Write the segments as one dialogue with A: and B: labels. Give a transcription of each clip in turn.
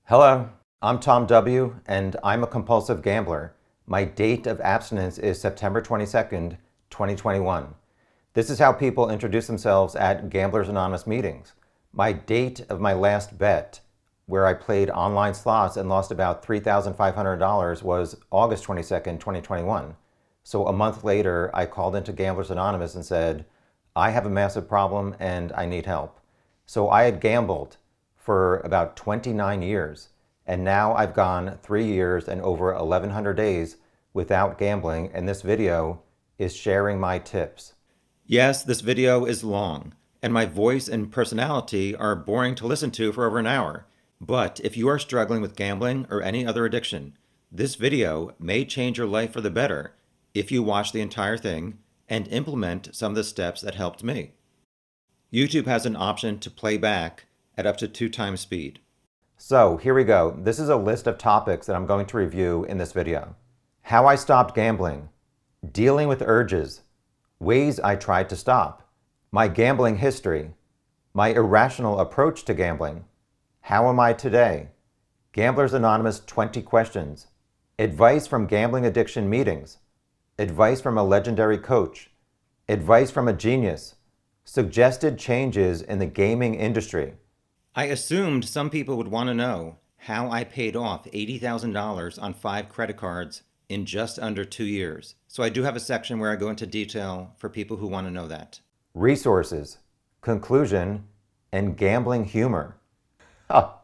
A: Hello, I'm Tom W., and I'm a compulsive gambler. My date of abstinence is September 22nd, 2021. This is how people introduce themselves at Gamblers Anonymous meetings. My date of my last bet, where I played online slots and lost about $3,500, was August 22nd, 2021. So a month later, I called into Gamblers Anonymous and said, I have a massive problem and I need help. So I had gambled for about 29 years, and now I've gone 3 years and over 1,100 days without gambling, and this video is sharing my tips. Yes, this video is long, and my voice and personality are boring to listen to for over an hour. But if you are struggling with gambling or any other addiction, this video may change your life for the better if you watch the entire thing and implement some of the steps that helped me. YouTube has an option to play back at up to 2 times speed. So here we go. This is a list of topics that I'm going to review in this video. How I stopped gambling, dealing with urges, ways I tried to stop, my gambling history, my irrational approach to gambling, how am I today, Gamblers Anonymous 20 questions, advice from gambling addiction meetings, advice from a legendary coach, advice from a genius, suggested changes in the gaming industry. I assumed some people would want to know how I paid off $80,000 on 5 credit cards in just under 2 years. So I do have a section where I go into detail for people who want to know that. Resources, conclusion, and gambling humor. I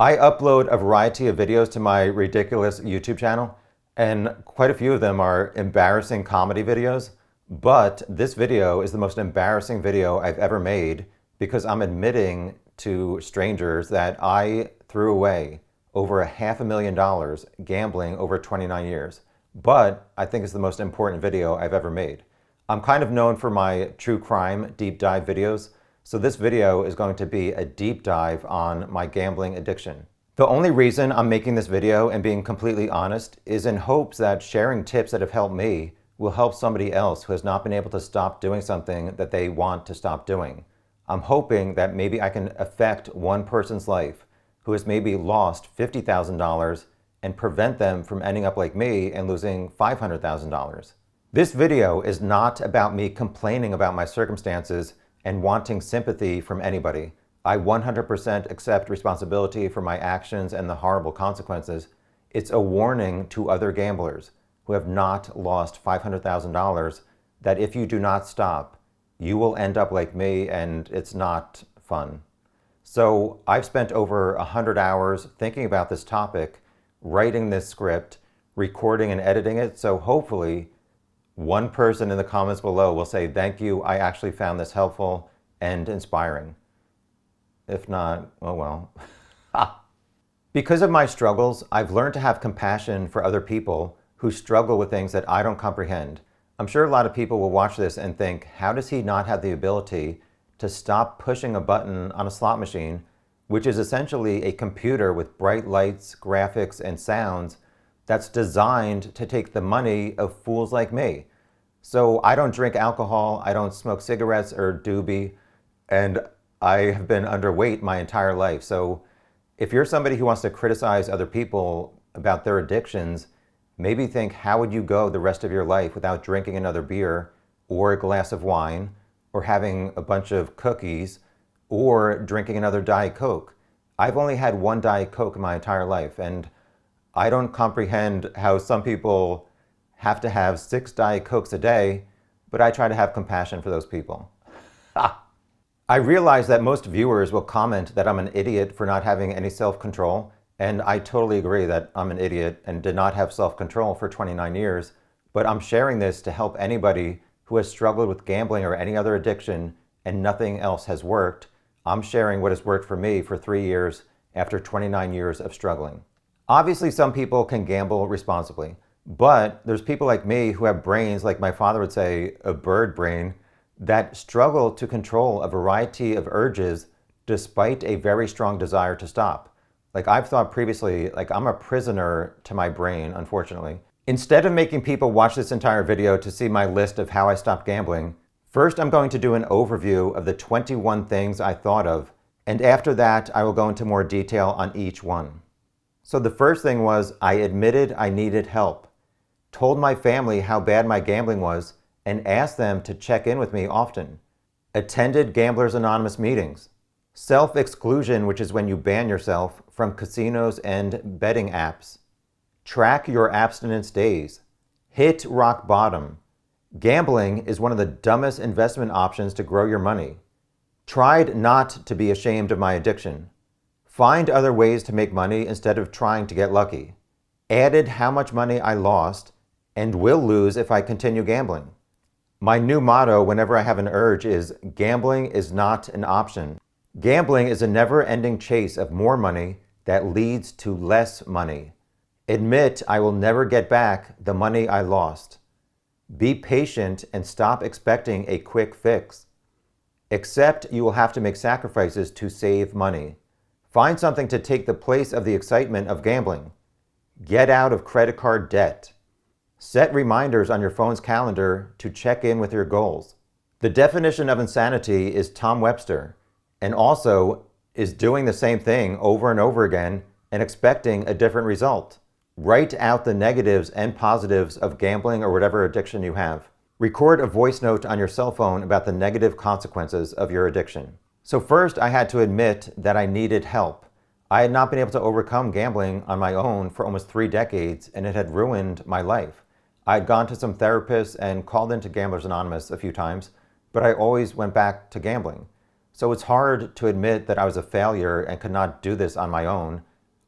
A: upload a variety of videos to my ridiculous YouTube channel, and quite a few of them are embarrassing comedy videos, but this video is the most embarrassing video I've ever made because I'm admitting to strangers that I threw away over $500,000 gambling over 29 years. But I think it's the most important video I've ever made. I'm kind of known for my true crime deep dive videos, so this video is going to be a deep dive on my gambling addiction. The only reason I'm making this video and being completely honest is in hopes that sharing tips that have helped me will help somebody else who has not been able to stop doing something that they want to stop doing. I'm hoping that maybe I can affect one person's life who has maybe lost $50,000 and prevent them from ending up like me and losing $500,000. This video is not about me complaining about my circumstances and wanting sympathy from anybody. I 100% accept responsibility for my actions and the horrible consequences. It's a warning to other gamblers who have not lost $500,000 that if you do not stop, you will end up like me, and it's not fun. So I've spent over 100 hours thinking about this topic, writing this script, recording and editing it, so hopefully one person in the comments below will say, thank you, I actually found this helpful and inspiring. If not, oh well. Because of my struggles, I've learned to have compassion for other people who struggle with things that I don't comprehend. I'm sure a lot of people will watch this and think, how does he not have the ability to stop pushing a button on a slot machine, which is essentially a computer with bright lights, graphics, and sounds that's designed to take the money of fools like me? So I don't drink alcohol, I don't smoke cigarettes or doobie, and I have been underweight my entire life. So if you're somebody who wants to criticize other people about their addictions, maybe think, how would you go the rest of your life without drinking another beer or a glass of wine or having a bunch of cookies or drinking another Diet Coke? I've only had 1 Diet Coke in my entire life, and I don't comprehend how some people have to have 6 Diet Cokes a day, but I try to have compassion for those people. I realize that most viewers will comment that I'm an idiot for not having any self-control. And I totally agree that I'm an idiot and did not have self-control for 29 years, but I'm sharing this to help anybody who has struggled with gambling or any other addiction and nothing else has worked. I'm sharing what has worked for me for 3 years after 29 years of struggling. Obviously, some people can gamble responsibly, but there's people like me who have brains, like my father would say, a bird brain, that struggle to control a variety of urges despite a very strong desire to stop. Like I've thought previously, like I'm a prisoner to my brain, unfortunately. Instead of making people watch this entire video to see my list of how I stopped gambling, first I'm going to do an overview of the 21 things I thought of, and after that I will go into more detail on each one. So the first thing was I admitted I needed help, told my family how bad my gambling was, and asked them to check in with me often. Attended Gamblers Anonymous meetings. Self-exclusion, which is when you ban yourself from casinos and betting apps. Track your abstinence days. Hit rock bottom. Gambling is one of the dumbest investment options to grow your money. Tried not to be ashamed of my addiction. Find other ways to make money instead of trying to get lucky. Added how much money I lost and will lose if I continue gambling. My new motto whenever I have an urge is, gambling is not an option. Gambling is a never-ending chase of more money that leads to less money. Admit I will never get back the money I lost. Be patient and stop expecting a quick fix. Accept you will have to make sacrifices to save money. Find something to take the place of the excitement of gambling. Get out of credit card debt. Set reminders on your phone's calendar to check in with your goals. The definition of insanity is Tom Webster, and also is doing the same thing over and over again and expecting a different result. Write out the negatives and positives of gambling or whatever addiction you have. Record a voice note on your cell phone about the negative consequences of your addiction. So first, I had to admit that I needed help. I had not been able to overcome gambling on my own for almost 3 decades, and it had ruined my life. I had gone to some therapists and called into Gamblers Anonymous a few times, but I always went back to gambling. So it's hard to admit that I was a failure and could not do this on my own,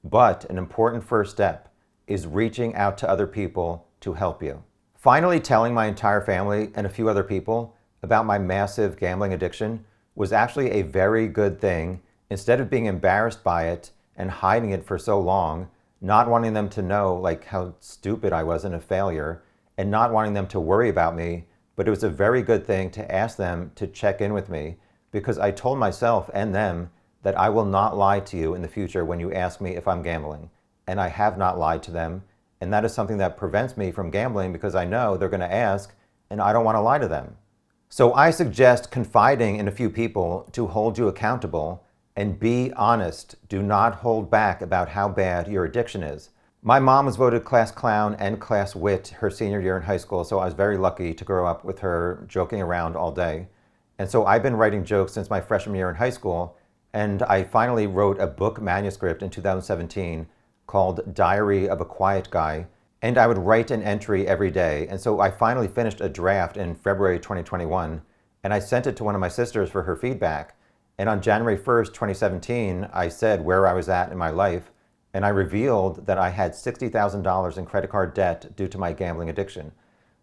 A: but an important first step is reaching out to other people to help you. Finally, telling my entire family and a few other people about my massive gambling addiction was actually a very good thing. Instead of being embarrassed by it and hiding it for so long, not wanting them to know like how stupid I was and a failure, and not wanting them to worry about me, but it was a very good thing to ask them to check in with me, because I told myself and them that I will not lie to you in the future when you ask me if I'm gambling. And I have not lied to them, and that is something that prevents me from gambling because I know they're going to ask and I don't want to lie to them. So I suggest confiding in a few people to hold you accountable, and be honest. Do not hold back about how bad your addiction is. My mom was voted class clown and class wit her senior year in high school, so I was very lucky to grow up with her joking around all day. And so I've been writing jokes since my freshman year in high school, and I finally wrote a book manuscript in 2017 called Diary of a Quiet Guy, and I would write an entry every day. And so I finally finished a draft in February 2021, and I sent it to one of my sisters for her feedback. And on January 1st, 2017, I said where I was at in my life, and I revealed that I had $60,000 in credit card debt due to my gambling addiction.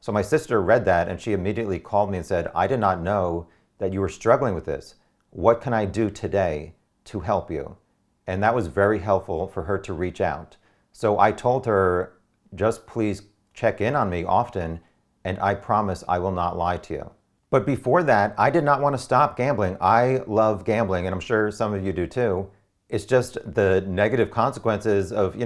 A: So my sister read that, and she immediately called me and said, I did not know that you were struggling with this. What can I do today to help you? And that was very helpful for her to reach out. So I told her, just please check in on me often, and I promise I will not lie to you. But before that, I did not want to stop gambling. I love gambling, and I'm sure some of you do too. It's just the negative consequences of,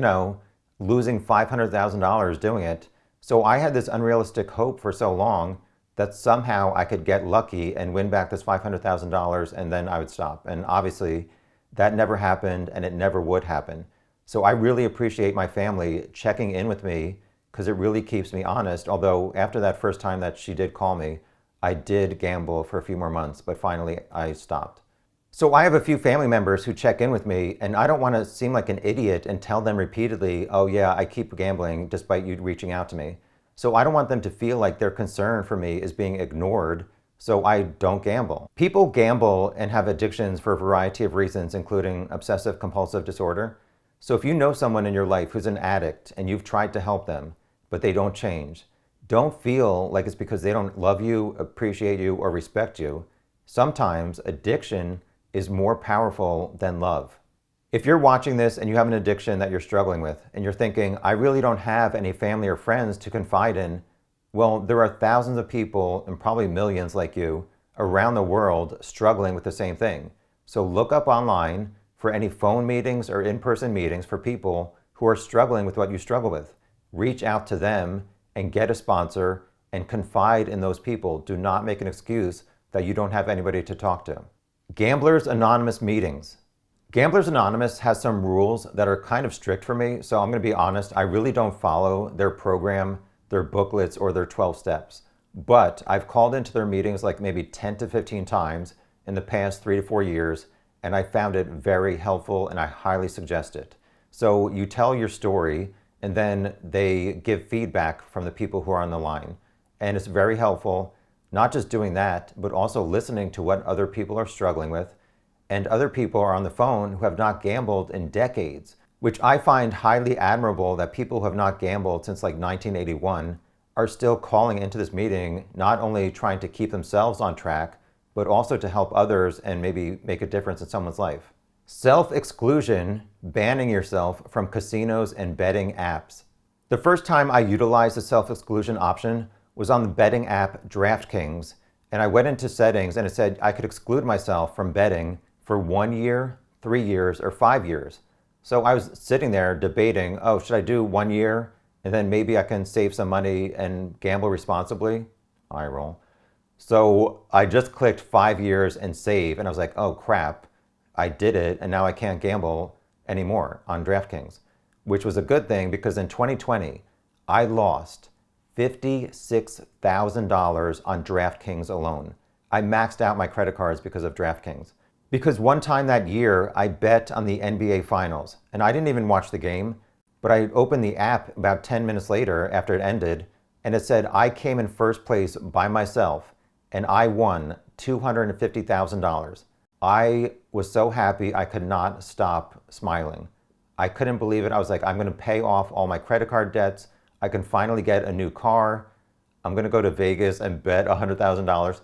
A: losing $500,000 doing it. So I had this unrealistic hope for so long that somehow I could get lucky and win back this $500,000, and then I would stop. And obviously, that never happened, and it never would happen. So I really appreciate my family checking in with me, because it really keeps me honest. Although after that first time that she did call me, I did gamble for a few more months, but finally I stopped. So I have a few family members who check in with me, and I don't want to seem like an idiot and tell them repeatedly, oh yeah, I keep gambling despite you reaching out to me. So I don't want them to feel like their concern for me is being ignored, so I don't gamble. People gamble and have addictions for a variety of reasons, including obsessive compulsive disorder. So if you know someone in your life who's an addict and you've tried to help them, but they don't change, don't feel like it's because they don't love you, appreciate you, or respect you. Sometimes addiction is more powerful than love. If you're watching this and you have an addiction that you're struggling with, and you're thinking, I really don't have any family or friends to confide in, well, there are thousands of people, and probably millions like you, around the world struggling with the same thing. So look up online for any phone meetings or in-person meetings for people who are struggling with what you struggle with. Reach out to them and get a sponsor and confide in those people. Do not make an excuse that you don't have anybody to talk to. Gamblers Anonymous meetings. Gamblers Anonymous has some rules that are kind of strict for me, so I'm going to be honest, I really don't follow their program, their booklets, or their 12 steps. But I've called into their meetings like maybe 10 to 15 times in the past 3 to 4 years, and I found it very helpful and I highly suggest it. So you tell your story and then they give feedback from the people who are on the line. And it's very helpful, not just doing that, but also listening to what other people are struggling with. And other people are on the phone who have not gambled in decades, which I find highly admirable that people who have not gambled since like 1981 are still calling into this meeting, not only trying to keep themselves on track, but also to help others and maybe make a difference in someone's life. Self-exclusion, banning yourself from casinos and betting apps. The first time I utilized the self-exclusion option was on the betting app DraftKings, and I went into settings and it said I could exclude myself from betting for 1 year, 3 years, or 5 years. So I was sitting there debating, oh, should I do 1 year and then maybe I can save some money and gamble responsibly? Eye roll. So I just clicked 5 years and save, and I was like, oh crap, I did it, and now I can't gamble anymore on DraftKings, which was a good thing because in 2020, I lost $56,000 on DraftKings alone. I maxed out my credit cards because of DraftKings. Because one time that year, I bet on the NBA Finals, and I didn't even watch the game, but I opened the app about 10 minutes later after it ended, and it said I came in first place by myself, and I won $250,000. I was so happy I could not stop smiling. I couldn't believe it. I was like, I'm going to pay off all my credit card debts. I can finally get a new car. I'm going to go to Vegas and bet $100,000.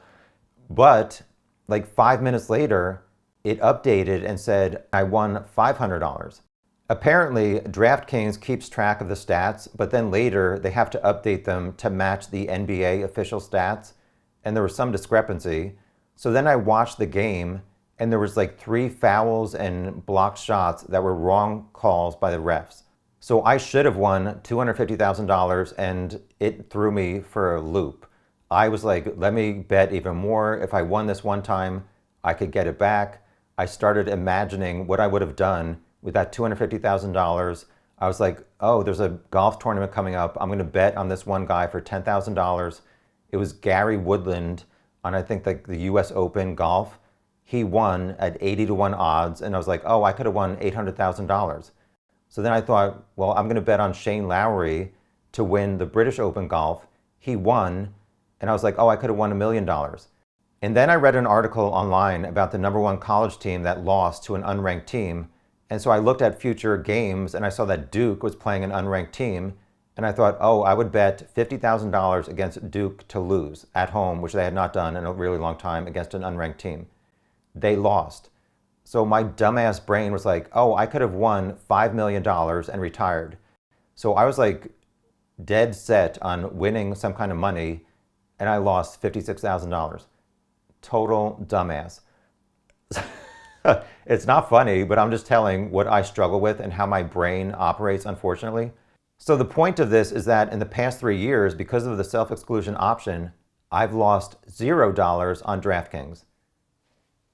A: But like 5 minutes later, it updated and said I won $500. Apparently, DraftKings keeps track of the stats, but then later they have to update them to match the NBA official stats, and there was some discrepancy. So then I watched the game, and there was like 3 fouls and blocked shots that were wrong calls by the refs. So I should have won $250,000, and it threw me for a loop. I was like, let me bet even more. If I won this one time, I could get it back. I started imagining what I would have done with that $250,000. I was like, oh, there's a golf tournament coming up. I'm going to bet on this one guy for $10,000. It was Gary Woodland on, I think, like the US Open golf. He won at 80-to-1 odds, and I was like, oh, I could have won $800,000. So then I thought, well, I'm going to bet on Shane Lowry to win the British Open golf. He won, and I was like, oh, I could have won $1 million. And then I read an article online about the #1 college team that lost to an unranked team. And so I looked at future games, and I saw that Duke was playing an unranked team. And I thought, oh, I would bet $50,000 against Duke to lose at home, which they had not done in a really long time against an unranked team. They lost. So my dumbass brain was like, oh, I could have won $5 million and retired. So I was like dead set on winning some kind of money, and I lost $56,000. Total dumbass. It's not funny, but I'm just telling what I struggle with and how my brain operates, unfortunately. So the point of this is that in the past 3 years, because of the self-exclusion option, I've lost $0 on DraftKings.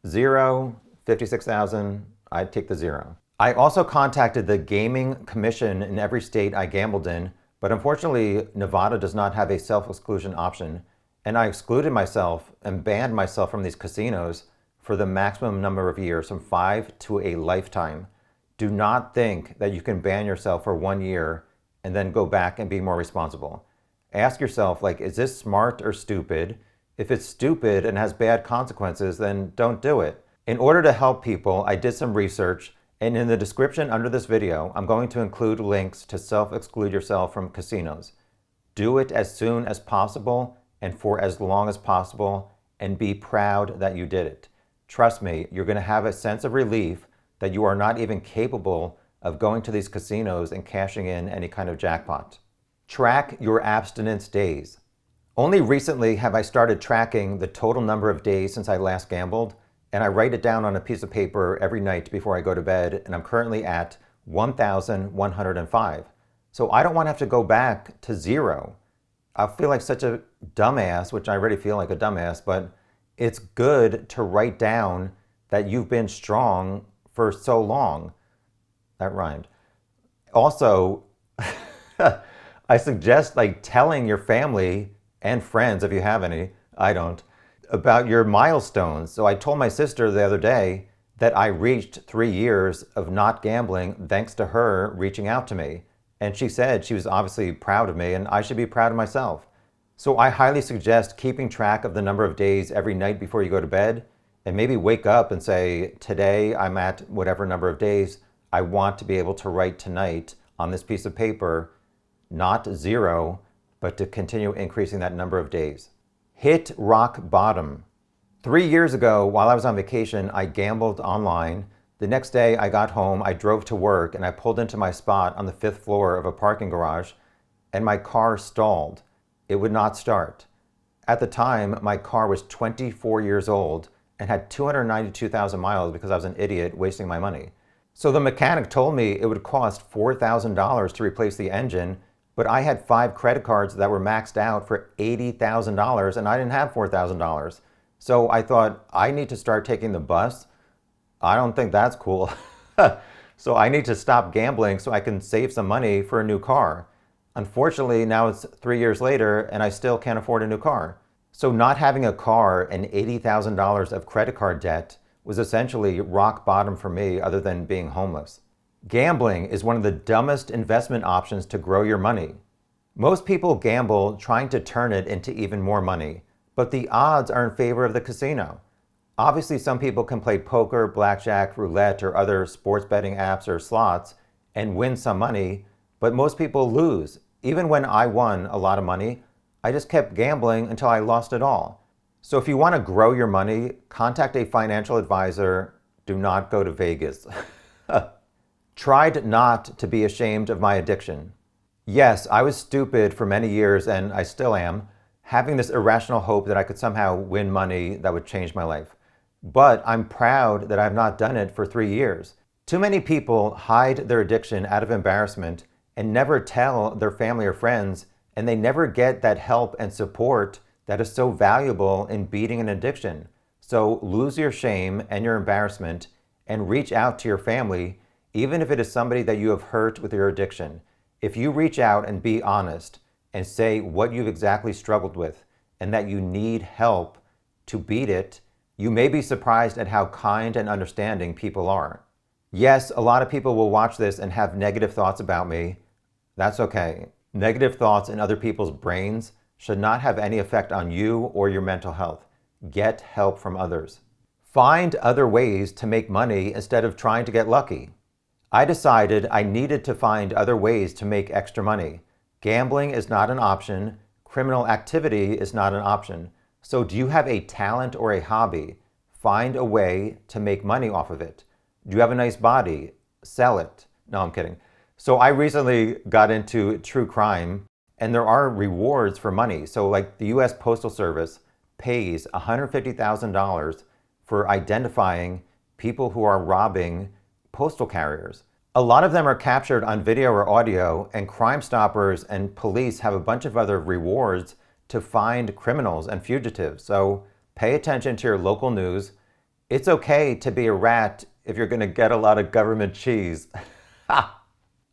A: 0, 56,000, I'd take the 0. I also contacted the gaming commission in every state I gambled in, but unfortunately, Nevada does not have a self-exclusion option, and I excluded myself and banned myself from these casinos for the maximum number of years, from 5 to a lifetime. Do not think that you can ban yourself for 1 year and then go back and be more responsible. Ask yourself, like, is this smart or stupid? If it's stupid and has bad consequences, then don't do it. In order to help people, I did some research, and in the description under this video, I'm going to include links to self-exclude yourself from casinos. Do it as soon as possible and for as long as possible, and be proud that you did it. Trust me, you're going to have a sense of relief that you are not even capable of going to these casinos and cashing in any kind of jackpot. Track your abstinence days. Only recently have I started tracking the total number of days since I last gambled, and I write it down on a piece of paper every night before I go to bed, and I'm currently at 1,105. So I don't want to have to go back to 0. I feel like such a dumbass, which I already feel like a dumbass, but it's good to write down that you've been strong for so long. That rhymed. Also, I suggest like telling your family and friends, if you have any, I don't, about your milestones. So I told my sister the other day that I reached 3 years of not gambling thanks to her reaching out to me. And she said she was obviously proud of me and I should be proud of myself. So I highly suggest keeping track of the number of days every night before you go to bed, and maybe wake up and say, today I'm at whatever number of days. I want to be able to write tonight on this piece of paper, not 0, but to continue increasing that number of days. Hit rock bottom. 3 years ago, while I was on vacation, I gambled online. The next day I got home, I drove to work, and I pulled into my spot on the 5th floor of a parking garage, and my car stalled. It would not start. At the time, my car was 24 years old and had 292,000 miles because I was an idiot wasting my money. So the mechanic told me it would cost $4,000 to replace the engine, but I had 5 credit cards that were maxed out for $80,000 and I didn't have $4,000. So I thought, I need to start taking the bus. I don't think that's cool. So I need to stop gambling so I can save some money for a new car. Unfortunately, now it's 3 years later and I still can't afford a new car. So not having a car and $80,000 of credit card debt was essentially rock bottom for me, other than being homeless. Gambling is one of the dumbest investment options to grow your money. Most people gamble trying to turn it into even more money, but the odds are in favor of the casino. Obviously, some people can play poker, blackjack, roulette, or other sports betting apps or slots and win some money, but most people lose. Even when I won a lot of money, I just kept gambling until I lost it all. So if you want to grow your money, contact a financial advisor. Do not go to Vegas. Tried not to be ashamed of my addiction. Yes, I was stupid for many years, and I still am, having this irrational hope that I could somehow win money that would change my life. But I'm proud that I've not done it for 3 years. Too many people hide their addiction out of embarrassment and never tell their family or friends, and they never get that help and support that is so valuable in beating an addiction. So lose your shame and your embarrassment and reach out to your family, even if it is somebody that you have hurt with your addiction. If you reach out and be honest and say what you've exactly struggled with and that you need help to beat it, you may be surprised at how kind and understanding people are. Yes, a lot of people will watch this and have negative thoughts about me. That's okay. Negative thoughts in other people's brains should not have any effect on you or your mental health. Get help from others. Find other ways to make money instead of trying to get lucky. I decided I needed to find other ways to make extra money. Gambling is not an option. Criminal activity is not an option. So do you have a talent or a hobby? Find a way to make money off of it. Do you have a nice body? Sell it. No, I'm kidding. So I recently got into true crime, and there are rewards for money. So like the US Postal Service pays $150,000 for identifying people who are robbing postal carriers. A lot of them are captured on video or audio, and Crime Stoppers and police have a bunch of other rewards to find criminals and fugitives. So pay attention to your local news. It's okay to be a rat if you're gonna get a lot of government cheese.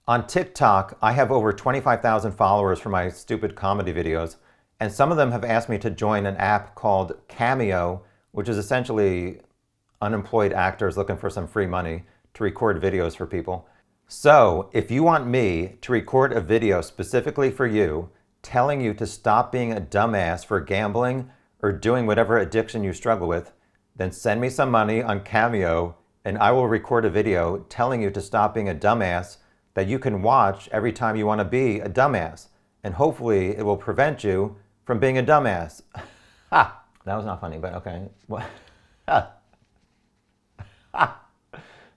A: On TikTok, I have over 25,000 followers for my stupid comedy videos, and some of them have asked me to join an app called Cameo, which is essentially unemployed actors looking for some free money to record videos for people. So if you want me to record a video specifically for you, telling you to stop being a dumbass for gambling or doing whatever addiction you struggle with, then send me some money on Cameo and I will record a video telling you to stop being a dumbass that you can watch every time you want to be a dumbass. And hopefully it will prevent you from being a dumbass. Ha! That was not funny, but okay.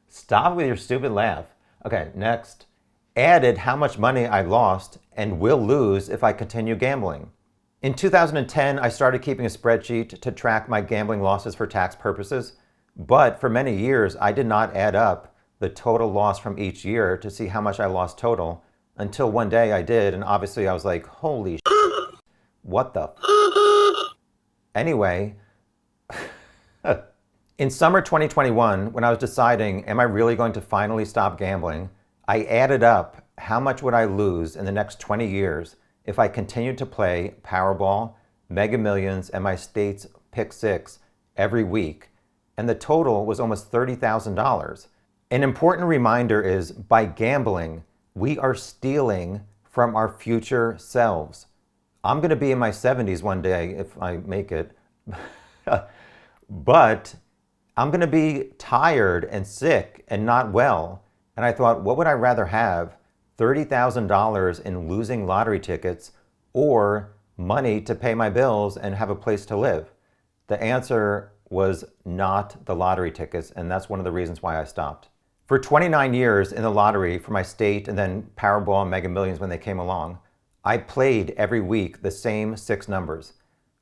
A: Stop with your stupid laugh. Okay, next. Added how much money I lost and will lose if I continue gambling. In 2010, I started keeping a spreadsheet to track my gambling losses for tax purposes, but for many years, I did not add up the total loss from each year to see how much I lost total, until one day I did, and obviously I was like, holy what the Anyway, In summer 2021, when I was deciding, am I really going to finally stop gambling, I added up how much would I lose in the next 20 years if I continued to play Powerball, Mega Millions, and my state's Pick Six every week, and the total was almost $30,000. An important reminder is, by gambling, we are stealing from our future selves. I'm going to be in my 70s one day if I make it, but I'm going to be tired and sick and not well. And I thought, what would I rather have? $30,000 in losing lottery tickets or money to pay my bills and have a place to live? The answer was not the lottery tickets, and that's one of the reasons why I stopped. For 29 years in the lottery for my state and then Powerball and Mega Millions when they came along, I played every week the same 6 numbers.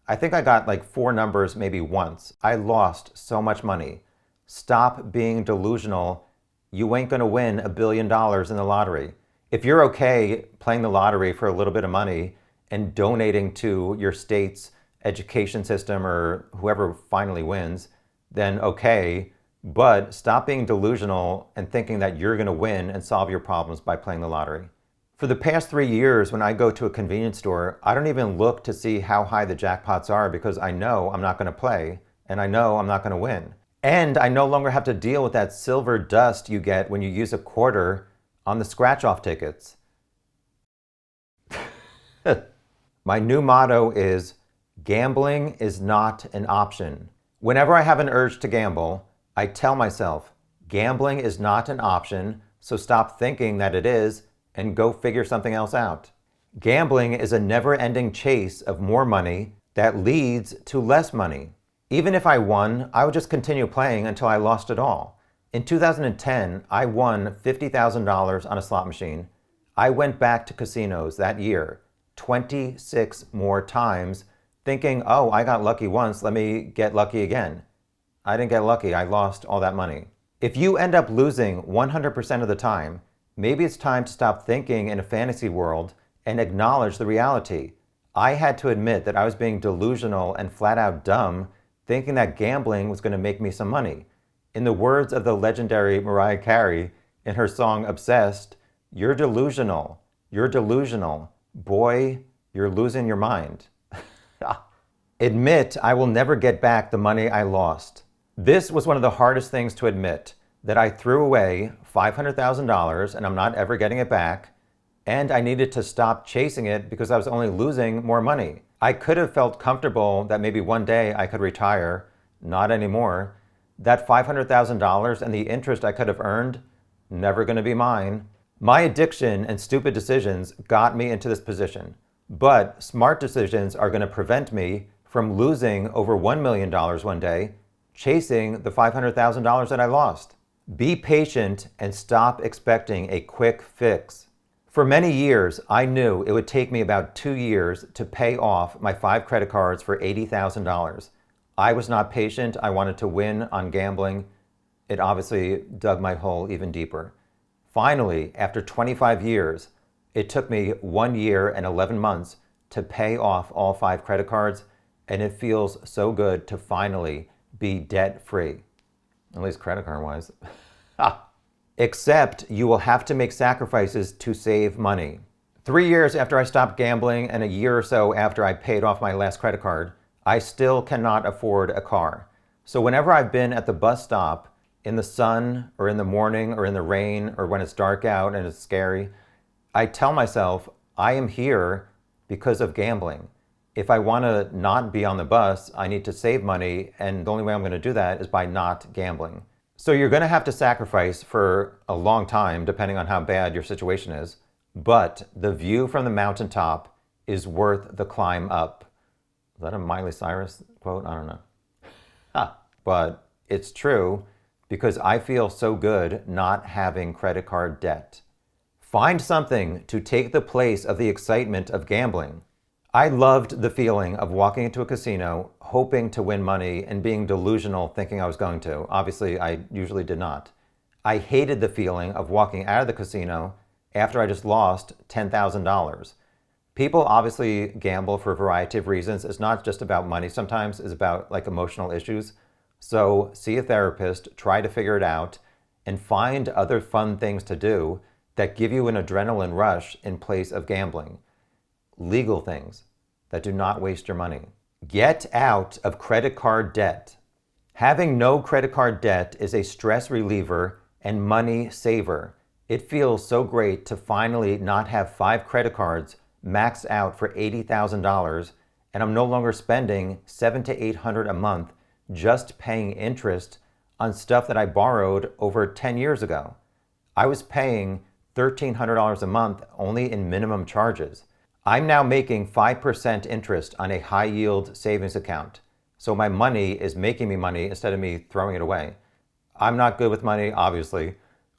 A: I think I got like 4 numbers maybe once. I lost so much money. Stop being delusional. You ain't gonna win $1 billion in the lottery. If you're okay playing the lottery for a little bit of money and donating to your state's education system or whoever finally wins, then okay, but stop being delusional and thinking that you're gonna win and solve your problems by playing the lottery. For the past 3 years, when I go to a convenience store, I don't even look to see how high the jackpots are because I know I'm not gonna play and I know I'm not gonna win. And I no longer have to deal with that silver dust you get when you use a quarter on the scratch-off tickets. My new motto is, gambling is not an option. Whenever I have an urge to gamble, I tell myself, gambling is not an option, so stop thinking that it is and go figure something else out. Gambling is a never-ending chase of more money that leads to less money. Even if I won, I would just continue playing until I lost it all. In 2010, I won $50,000 on a slot machine. I went back to casinos that year 26 more times, thinking, oh, I got lucky once, let me get lucky again. I didn't get lucky, I lost all that money. If you end up losing 100% of the time, maybe it's time to stop thinking in a fantasy world and acknowledge the reality. I had to admit that I was being delusional and flat out dumb, thinking that gambling was going to make me some money. In the words of the legendary Mariah Carey in her song Obsessed, you're delusional. You're delusional. Boy, you're losing your mind. Admit I will never get back the money I lost. This was one of the hardest things to admit, that I threw away $500,000 and I'm not ever getting it back, and I needed to stop chasing it because I was only losing more money. I could have felt comfortable that maybe one day I could retire, not anymore. That $500,000 and the interest I could have earned, never gonna be mine. My addiction and stupid decisions got me into this position, but smart decisions are gonna prevent me from losing over $1 million one day, chasing the $500,000 that I lost. Be patient and stop expecting a quick fix. For many years, I knew it would take me about 2 years to pay off my 5 credit cards for $80,000. I was not patient. I wanted to win on gambling. It obviously dug my hole even deeper. Finally, after 25 years, it took me 1 year and 11 months to pay off all 5 credit cards, and it feels so good to finally be debt-free. At least credit card-wise. Except you will have to make sacrifices to save money. 3 years after I stopped gambling and a year or so after I paid off my last credit card, I still cannot afford a car. So whenever I've been at the bus stop in the sun or in the morning or in the rain or when it's dark out and it's scary, I tell myself I am here because of gambling. If I want to not be on the bus, I need to save money, and the only way I'm going to do that is by not gambling. So you're going to have to sacrifice for a long time, depending on how bad your situation is, but the view from the mountaintop is worth the climb up. Is that a Miley Cyrus quote? I don't know. But it's true because I feel so good not having credit card debt. Find something to take the place of the excitement of gambling. I loved the feeling of walking into a casino, hoping to win money and being delusional thinking I was going to. Obviously, I usually did not. I hated the feeling of walking out of the casino after I just lost $10,000. People obviously gamble for a variety of reasons. It's not just about money. Sometimes it's about like emotional issues. So see a therapist, try to figure it out, and find other fun things to do that give you an adrenaline rush in place of gambling. Legal things that do not waste your money. Get out of credit card debt. Having no credit card debt is a stress reliever and money saver. It feels so great to finally not have 5 credit cards maxed out for $80,000, and I'm no longer spending $700 to $800 a month just paying interest on stuff that I borrowed over 10 years ago. I was paying $1,300 a month only in minimum charges. I'm now making 5% interest on a high-yield savings account. So my money is making me money instead of me throwing it away. I'm not good with money, obviously,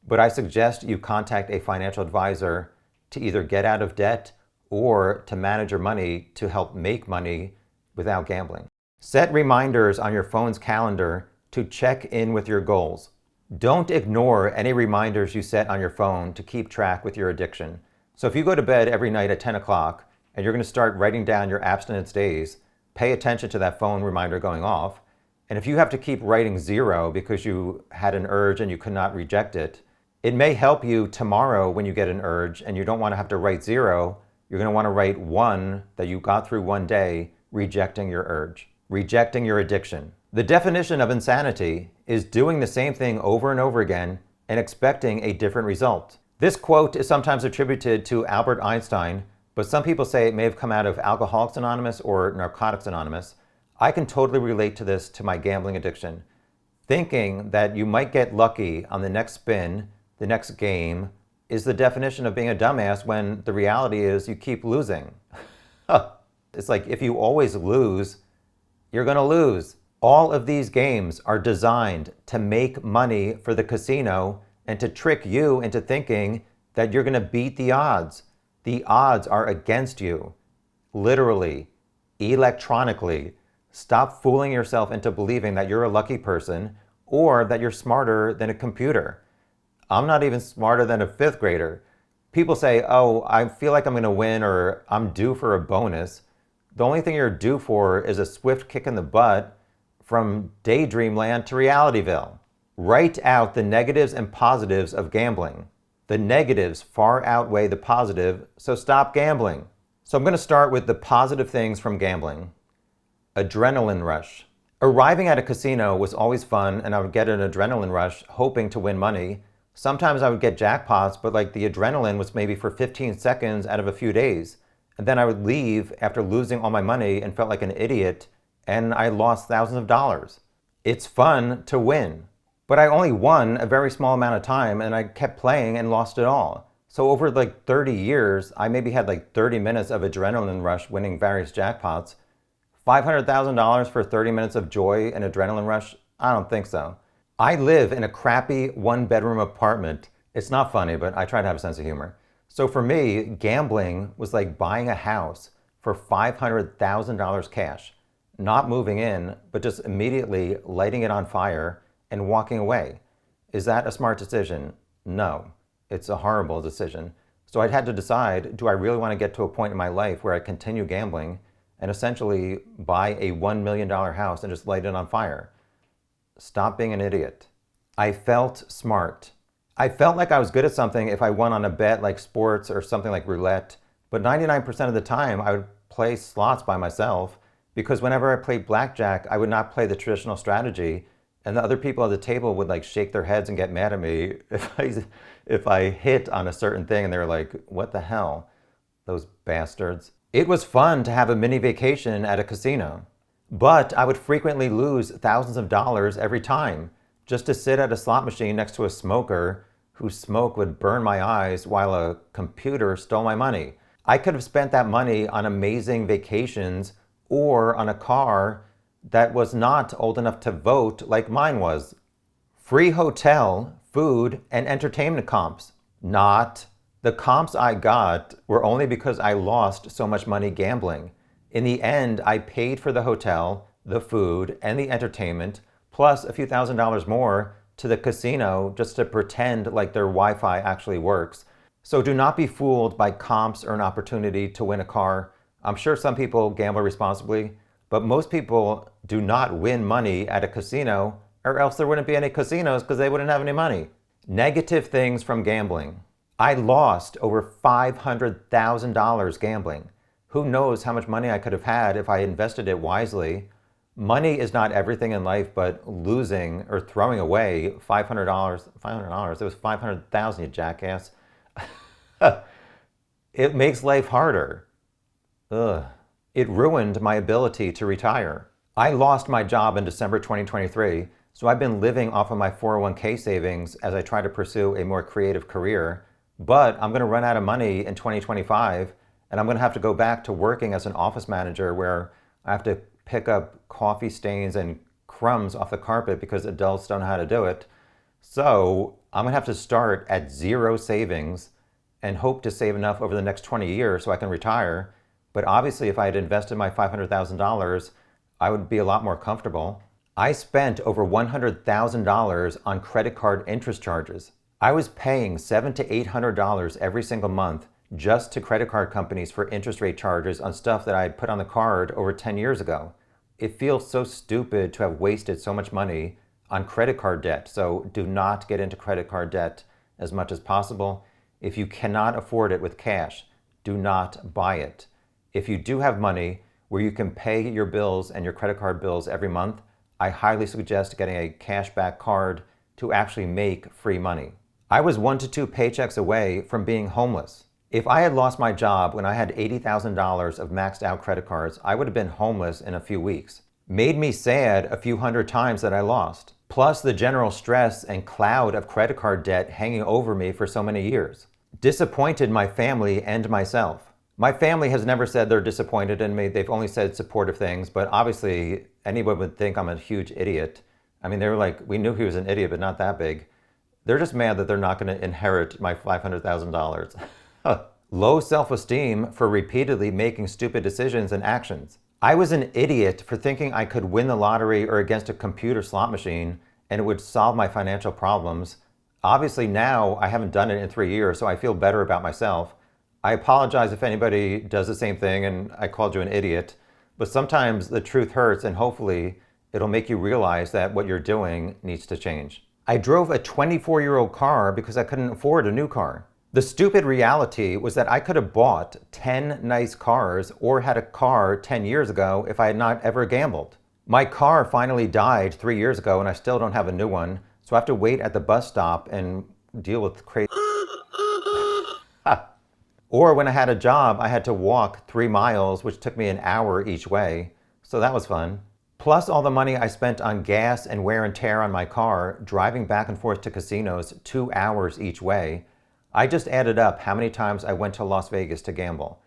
A: but I suggest you contact a financial advisor to either get out of debt or to manage your money to help make money without gambling. Set reminders on your phone's calendar to check in with your goals. Don't ignore any reminders you set on your phone to keep track with your addiction. So if you go to bed every night at 10 o'clock and you're going to start writing down your abstinence days, pay attention to that phone reminder going off. And if you have to keep writing 0 because you had an urge and you could not reject it, it may help you tomorrow when you get an urge and you don't want to have to write 0. You're going to want to write 1 that you got through one day, rejecting your urge, rejecting your addiction. The definition of insanity is doing the same thing over and over again and expecting a different result. This quote is sometimes attributed to Albert Einstein, but some people say it may have come out of Alcoholics Anonymous or Narcotics Anonymous. I can totally relate to this to my gambling addiction. Thinking that you might get lucky on the next spin, the next game, is the definition of being a dumbass when the reality is you keep losing. It's like if you always lose, you're going to lose. All of these games are designed to make money for the casino and to trick you into thinking that you're going to beat the odds. The odds are against you, literally, electronically. Stop fooling yourself into believing that you're a lucky person or that you're smarter than a computer. I'm not even smarter than a 5th grader. People say, oh, I feel like I'm going to win or I'm due for a bonus. The only thing you're due for is a swift kick in the butt from daydream land to realityville. Write out the negatives and positives of gambling. The negatives far outweigh the positive, so stop gambling. So I'm going to start with the positive things from gambling. Adrenaline rush. Arriving at a casino was always fun, and I would get an adrenaline rush hoping to win money. Sometimes I would get jackpots, but like the adrenaline was maybe for 15 seconds out of a few days. And then I would leave after losing all my money and felt like an idiot, and I lost thousands of dollars. It's fun to win. But I only won a very small amount of time and I kept playing and lost it all. So over like 30 years, I maybe had like 30 minutes of adrenaline rush winning various jackpots. $500,000 for 30 minutes of joy and adrenaline rush? I don't think so. I live in a crappy 1-bedroom apartment. It's not funny, but I try to have a sense of humor. So for me, gambling was like buying a house for $500,000 cash, not moving in, but just immediately lighting it on fire and walking away. Is that a smart decision? No, it's a horrible decision. So I had to decide, do I really want to get to a point in my life where I continue gambling and essentially buy a $1 million house and just light it on fire? Stop being an idiot. I felt smart. I felt like I was good at something if I won on a bet like sports or something like roulette, but 99% of the time I would play slots by myself because whenever I played blackjack, I would not play the traditional strategy. And the other people at the table would like shake their heads and get mad at me if I hit on a certain thing and they were like, what the hell, those bastards. It was fun to have a mini vacation at a casino, but I would frequently lose thousands of dollars every time just to sit at a slot machine next to a smoker whose smoke would burn my eyes while a computer stole my money. I could have spent that money on amazing vacations or on a car that was not old enough to vote like mine was. Free hotel, food, and entertainment comps. Not. The comps I got were only because I lost so much money gambling. In the end, I paid for the hotel, the food, and the entertainment, plus a few $1,000s more to the casino just to pretend like their Wi-Fi actually works. So do not be fooled by comps or an opportunity to win a car. I'm sure some people gamble responsibly, but most people do not win money at a casino, or else there wouldn't be any casinos because they wouldn't have any money. Negative things from gambling. I lost over $500,000 gambling. Who knows how much money I could have had if I invested it wisely. Money is not everything in life, but losing or throwing away $500, it was $500,000, you jackass. It makes life harder. Ugh. It ruined my ability to retire. I lost my job in December 2023, so I've been living off of my 401k savings as I try to pursue a more creative career, but I'm gonna run out of money in 2025, and I'm gonna have to go back to working as an office manager where I have to pick up coffee stains and crumbs off the carpet because adults don't know how to do it. So I'm gonna have to start at zero savings and hope to save enough over the next 20 years so I can retire. But obviously if I had invested my $500,000, I would be a lot more comfortable. I spent over $100,000 on credit card interest charges. I was paying $700 to $800 every single month just to credit card companies for interest rate charges on stuff that I had put on the card over 10 years ago. It feels so stupid to have wasted so much money on credit card debt, so do not get into credit card debt as much as possible. If you cannot afford it with cash, do not buy it. If you do have money where you can pay your bills and your credit card bills every month, I highly suggest getting a cashback card to actually make free money. I was 1 to 2 paychecks away from being homeless. If I had lost my job when I had $80,000 of maxed out credit cards, I would have been homeless in a few weeks. Made me sad a few hundred times that I lost. Plus the general stress and cloud of credit card debt hanging over me for so many years. Disappointed my family and myself. My family has never said they're disappointed in me. They've only said supportive things, but obviously anyone would think I'm a huge idiot. I mean, they were like, we knew he was an idiot, but not that big. They're just mad that they're not going to inherit my $500,000. Low self-esteem for repeatedly making stupid decisions and actions. I was an idiot for thinking I could win the lottery or against a computer slot machine and it would solve my financial problems. Obviously now I haven't done it in 3 years, so I feel better about myself. I apologize if anybody does the same thing and I called you an idiot, but sometimes the truth hurts and hopefully it'll make you realize that what you're doing needs to change. I drove a 24-year-old car because I couldn't afford a new car. The stupid reality was that I could have bought 10 nice cars or had a car 10 years ago if I had not ever gambled. My car finally died 3 years ago and I still don't have a new one, so I have to wait at the bus stop and deal with crazy. Or when I had a job, I had to walk 3 miles, which took me an hour each way, so that was fun. Plus all the money I spent on gas and wear and tear on my car, driving back and forth to casinos 2 hours each way. I just added up how many times I went to Las Vegas to gamble.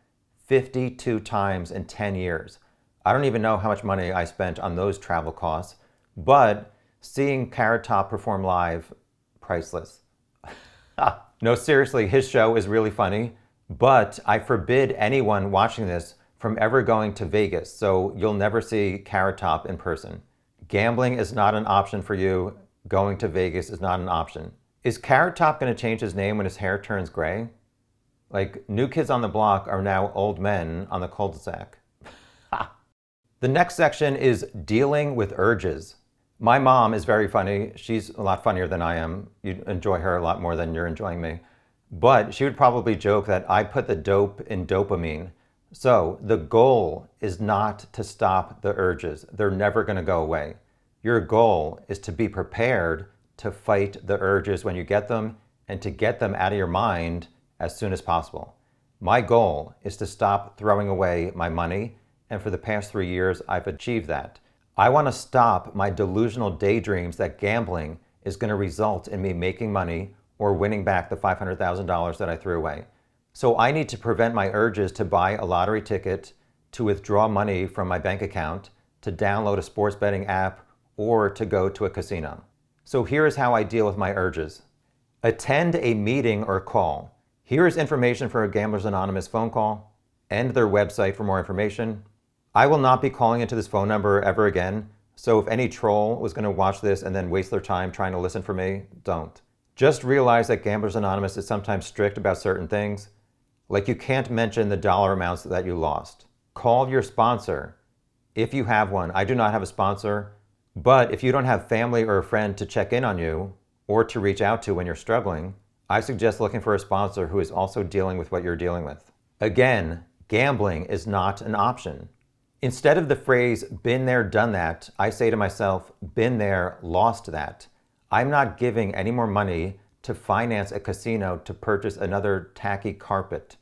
A: 52 times in 10 years. I don't even know how much money I spent on those travel costs, but seeing Carrot Top perform live, priceless. No, seriously, his show is really funny, but I forbid anyone watching this from ever going to Vegas, so you'll never see Carrot Top in person. Gambling is not an option for you. Going to Vegas is not an option. Is Carrot Top going to change his name when his hair turns gray? Like, New Kids on the Block are now old men on the cul-de-sac. The next section is dealing with urges. My mom is very funny. She's a lot funnier than I am. You'd enjoy her a lot more than you're enjoying me. But she would probably joke that I put the dope in dopamine. So the goal is not to stop the urges. They're never going to go away. Your goal is to be prepared to fight the urges when you get them and to get them out of your mind as soon as possible. My goal is to stop throwing away my money, and for the past 3 years, I've achieved that. I want to stop my delusional daydreams that gambling is going to result in me making money or winning back the $500,000 that I threw away. So I need to prevent my urges to buy a lottery ticket, to withdraw money from my bank account, to download a sports betting app, or to go to a casino. So here is how I deal with my urges. Attend a meeting or call. Here is information for a Gamblers Anonymous phone call and their website for more information. I will not be calling into this phone number ever again, so if any troll was going to watch this and then waste their time trying to listen for me, don't. Just realize that Gamblers Anonymous is sometimes strict about certain things, like you can't mention the dollar amounts that you lost. Call your sponsor. if you have one. I do not have a sponsor, but if you don't have family or a friend to check in on you or to reach out to when you're struggling, I suggest looking for a sponsor who is also dealing with what you're dealing with. Again, gambling is not an option. Instead of the phrase, been there, done that, I say to myself, been there, lost that. I'm not giving any more money to finance a casino to purchase another tacky carpet.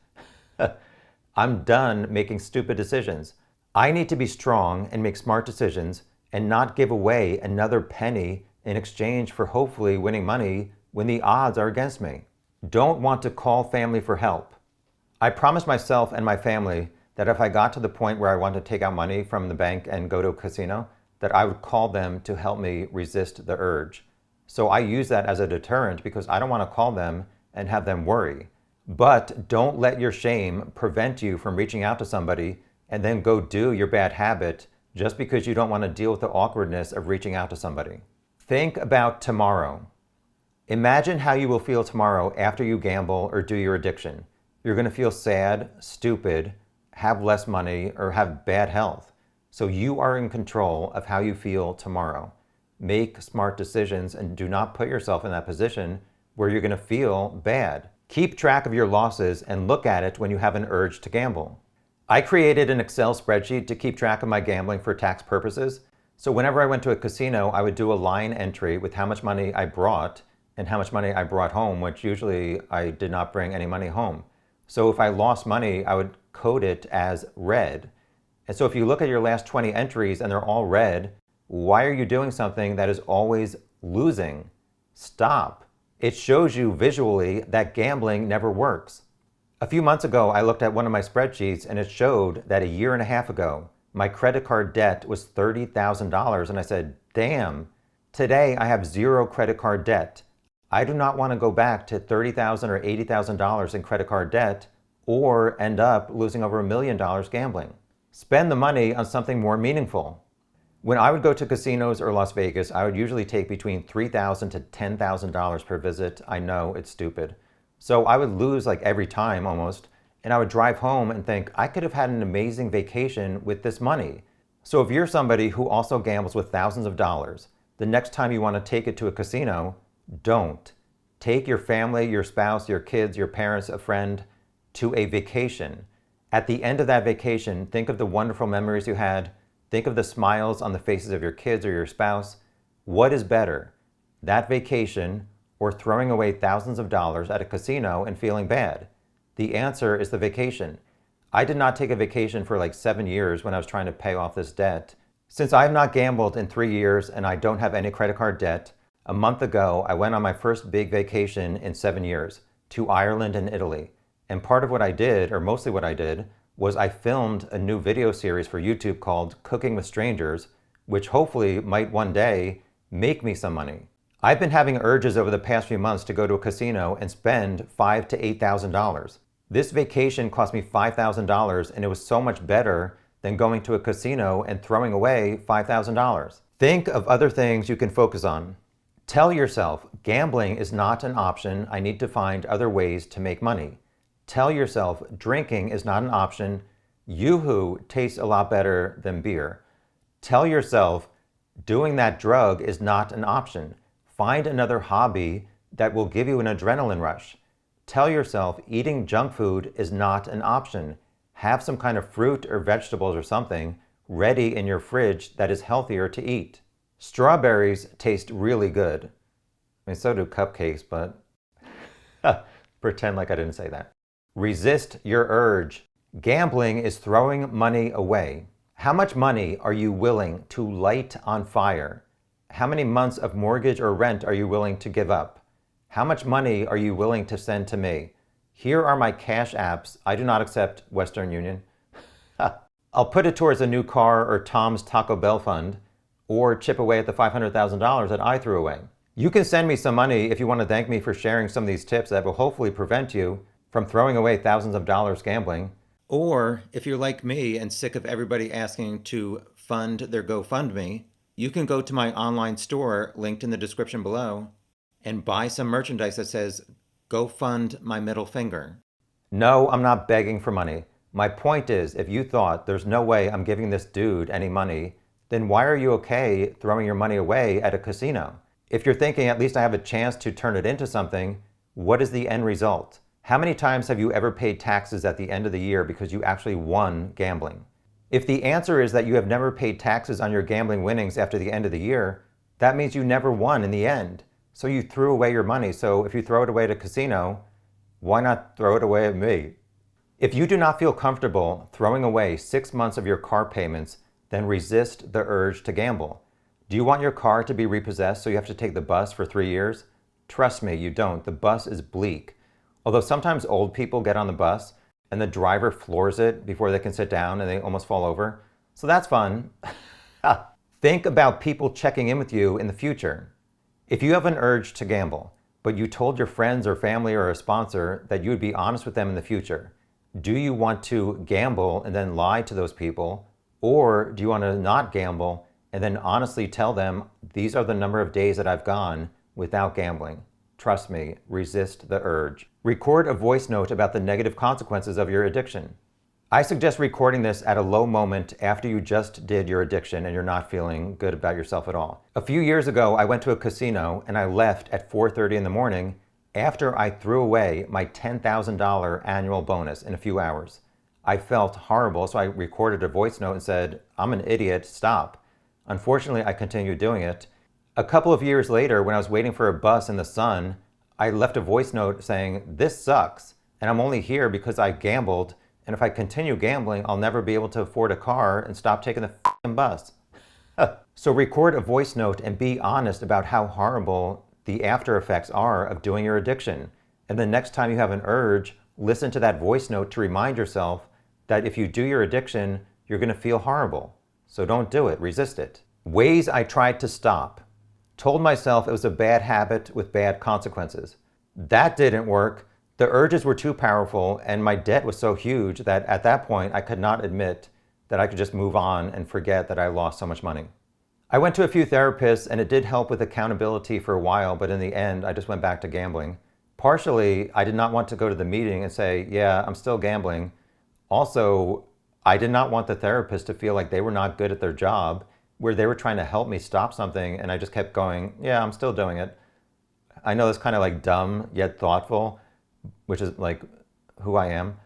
A: I'm done making stupid decisions. I need to be strong and make smart decisions and not give away another penny in exchange for hopefully winning money when the odds are against me. Don't want to call family for help. I promised myself and my family that if I got to the point where I wanted to take out money from the bank and go to a casino, that I would call them to help me resist the urge. So I use that as a deterrent because I don't want to call them and have them worry. But don't let your shame prevent you from reaching out to somebody and then go do your bad habit just because you don't want to deal with the awkwardness of reaching out to somebody. Think about tomorrow. Imagine how you will feel tomorrow after you gamble or do your addiction. You're going to feel sad, stupid, have less money, or have bad health. So you are in control of how you feel tomorrow. Make smart decisions and do not put yourself in that position where you're going to feel bad. Keep track of your losses and look at it when you have an urge to gamble. I created an Excel spreadsheet to keep track of my gambling for tax purposes. So whenever I went to a casino, I would do a line entry with how much money I brought and how much money I brought home, which usually I did not bring any money home. So if I lost money, I would code it as red. And so if you look at your last 20 entries and they're all red, why are you doing something that is always losing? Stop. It shows you visually that gambling never works. A few months ago, I looked at one of my spreadsheets and it showed that a year and a half ago, my credit card debt was $30,000 and I said, damn, today I have zero credit card debt. I do not want to go back to $30,000 or $80,000 in credit card debt or end up losing over $1 million gambling. Spend the money on something more meaningful. When I would go to casinos or Las Vegas, I would usually take between $3,000 to $10,000 per visit. I know it's stupid. So I would lose like every time almost, and I would drive home and think, I could have had an amazing vacation with this money. So if you're somebody who also gambles with thousands of dollars, the next time you want to take it to a casino, don't. Take your family, your spouse, your kids, your parents, a friend to a vacation. At the end of that vacation, think of the wonderful memories you had. Think of the smiles on the faces of your kids or your spouse. What is better, that vacation or throwing away thousands of dollars at a casino and feeling bad? The answer is the vacation. I did not take a vacation for like 7 years when I was trying to pay off this debt. Since I have not gambled in 3 years and I don't have any credit card debt, a month ago I went on my first big vacation in 7 years to Ireland and Italy. And part of what I did, or mostly what I did, was I filmed a new video series for YouTube called Cooking with Strangers, which hopefully might one day make me some money. I've been having urges over the past few months to go to a casino and spend $5,000 to $8,000. This vacation cost me $5,000 and it was so much better than going to a casino and throwing away $5,000. Think of other things you can focus on. Tell yourself, gambling is not an option. I need to find other ways to make money. Tell yourself, drinking is not an option. Yoo-hoo tastes a lot better than beer. Tell yourself, doing that drug is not an option. Find another hobby that will give you an adrenaline rush. Tell yourself, eating junk food is not an option. Have some kind of fruit or vegetables or something ready in your fridge that is healthier to eat. Strawberries taste really good. I mean, so do cupcakes, but pretend like I didn't say that. Resist your urge. Gambling is throwing money away. How much money are you willing to light on fire? How many months of mortgage or rent are you willing to give up? How much money are you willing to send to me? Here are my cash apps. I do not accept Western Union. I'll put it towards a new car or Tom's Taco Bell fund, or chip away at the $500,000 that I threw away. You can send me some money if you want to thank me for sharing some of these tips that will hopefully prevent you from throwing away thousands of dollars gambling. Or if you're like me and sick of everybody asking to fund their GoFundMe, you can go to my online store linked in the description below and buy some merchandise that says, "Go fund my middle finger." No, I'm not begging for money. My point is, if you thought there's no way I'm giving this dude any money, then why are you okay throwing your money away at a casino? If you're thinking at least I have a chance to turn it into something, what is the end result? How many times have you ever paid taxes at the end of the year because you actually won gambling? If the answer is that you have never paid taxes on your gambling winnings after the end of the year, that means you never won in the end. So you threw away your money. So if you throw it away at a casino, why not throw it away at me? If you do not feel comfortable throwing away 6 months of your car payments, then resist the urge to gamble. Do you want your car to be repossessed so you have to take the bus for 3 years? Trust me, you don't. The bus is bleak. Although sometimes old people get on the bus and the driver floors it before they can sit down and they almost fall over. So that's fun. Think about people checking in with you in the future. If you have an urge to gamble, but you told your friends or family or a sponsor that you would be honest with them in the future, do you want to gamble and then lie to those people? Or do you want to not gamble and then honestly tell them, these are the number of days that I've gone without gambling? Trust me, resist the urge. Record a voice note about the negative consequences of your addiction. I suggest recording this at a low moment after you just did your addiction and you're not feeling good about yourself at all. A few years ago, I went to a casino and I left at 4:30 in the morning after I threw away my $10,000 annual bonus in a few hours. I felt horrible, so I recorded a voice note and said, I'm an idiot, stop. Unfortunately, I continued doing it. A couple of years later, when I was waiting for a bus in the sun, I left a voice note saying, this sucks, and I'm only here because I gambled, and if I continue gambling, I'll never be able to afford a car and stop taking the f***ing bus. So record a voice note and be honest about how horrible the after effects are of doing your addiction. And the next time you have an urge, listen to that voice note to remind yourself that if you do your addiction, you're going to feel horrible. So don't do it, resist it. Ways I tried to stop. Told myself it was a bad habit with bad consequences. That didn't work. The urges were too powerful and my debt was so huge that at that point I could not admit that I could just move on and forget that I lost so much money. I went to a few therapists and it did help with accountability for a while, but in the end I just went back to gambling. Partially, I did not want to go to the meeting and say, yeah, I'm still gambling. Also, I did not want the therapist to feel like they were not good at their job, where they were trying to help me stop something and I just kept going, yeah, I'm still doing it. I know that's kind of like dumb yet thoughtful, which is like who I am,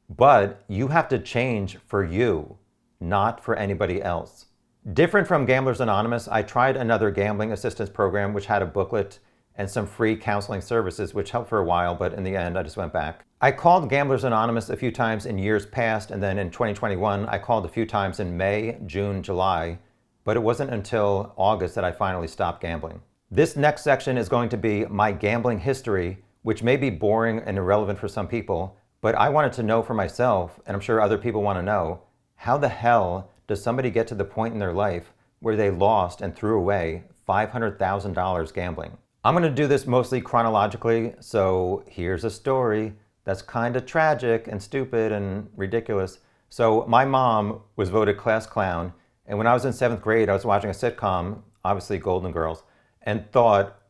A: but you have to change for you, not for anybody else. Different from Gamblers Anonymous, I tried another gambling assistance program which had a booklet and some free counseling services, which helped for a while, but in the end, I just went back. I called Gamblers Anonymous a few times in years past, and then in 2021, I called a few times in May, June, July, but it wasn't until August that I finally stopped gambling. This next section is going to be my gambling history, which may be boring and irrelevant for some people, but I wanted to know for myself, and I'm sure other people want to know, how the hell does somebody get to the point in their life where they lost and threw away $500,000 gambling? I'm going to do this mostly chronologically, so here's a story that's kind of tragic and stupid and ridiculous. So my mom was voted class clown, and when I was in 7th grade, I was watching a sitcom, obviously Golden Girls, and thought,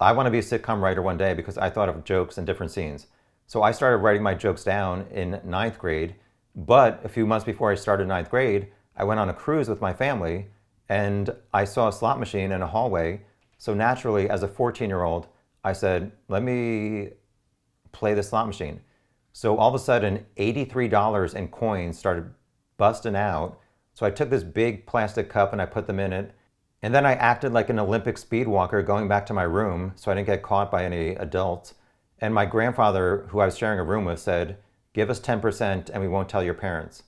A: I want to be a sitcom writer one day because I thought of jokes in different scenes. So I started writing my jokes down in 9th grade, but a few months before I started 9th grade, I went on a cruise with my family, and I saw a slot machine in a hallway. So naturally, as a 14-year-old, I said, let me play the slot machine. So all of a sudden, $83 in coins started busting out. So I took this big plastic cup and I put them in it. And then I acted like an Olympic speed walker going back to my room so I didn't get caught by any adults. And my grandfather, who I was sharing a room with, said, give us 10% and we won't tell your parents.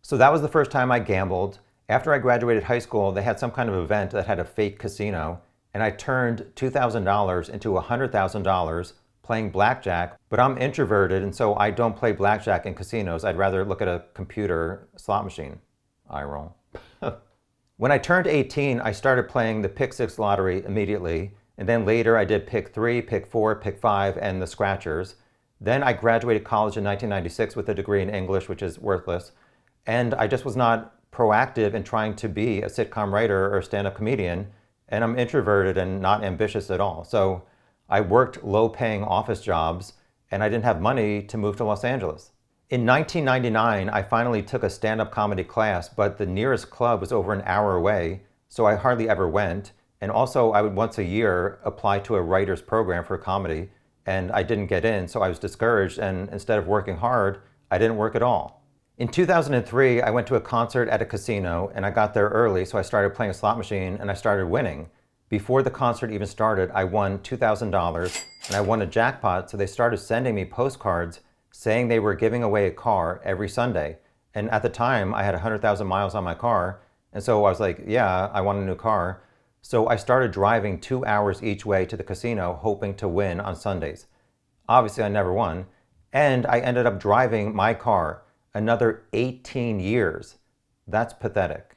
A: So that was the first time I gambled. After I graduated high school, they had some kind of event that had a fake casino, and I turned $2,000 into $100,000 playing blackjack, but I'm introverted, and so I don't play blackjack in casinos. I'd rather look at a computer slot machine. Eye roll. When I turned 18, I started playing the Pick 6 lottery immediately, and then later I did Pick 3, Pick 4, Pick 5, and the Scratchers. Then I graduated college in 1996 with a degree in English, which is worthless, and I just was not proactive in trying to be a sitcom writer or a stand-up comedian, and I'm introverted and not ambitious at all. So I worked low-paying office jobs, and I didn't have money to move to Los Angeles. In 1999, I finally took a stand-up comedy class, but the nearest club was over an hour away, so I hardly ever went. And also, I would once a year apply to a writer's program for comedy, and I didn't get in, so I was discouraged, and instead of working hard, I didn't work at all. In 2003, I went to a concert at a casino, and I got there early, so I started playing a slot machine, and I started winning. Before the concert even started, I won $2,000, and I won a jackpot, so they started sending me postcards saying they were giving away a car every Sunday. And at the time, I had 100,000 miles on my car, and so I was like, yeah, I want a new car. So I started driving 2 hours each way to the casino, hoping to win on Sundays. Obviously, I never won, and I ended up driving my car another 18 years. That's pathetic.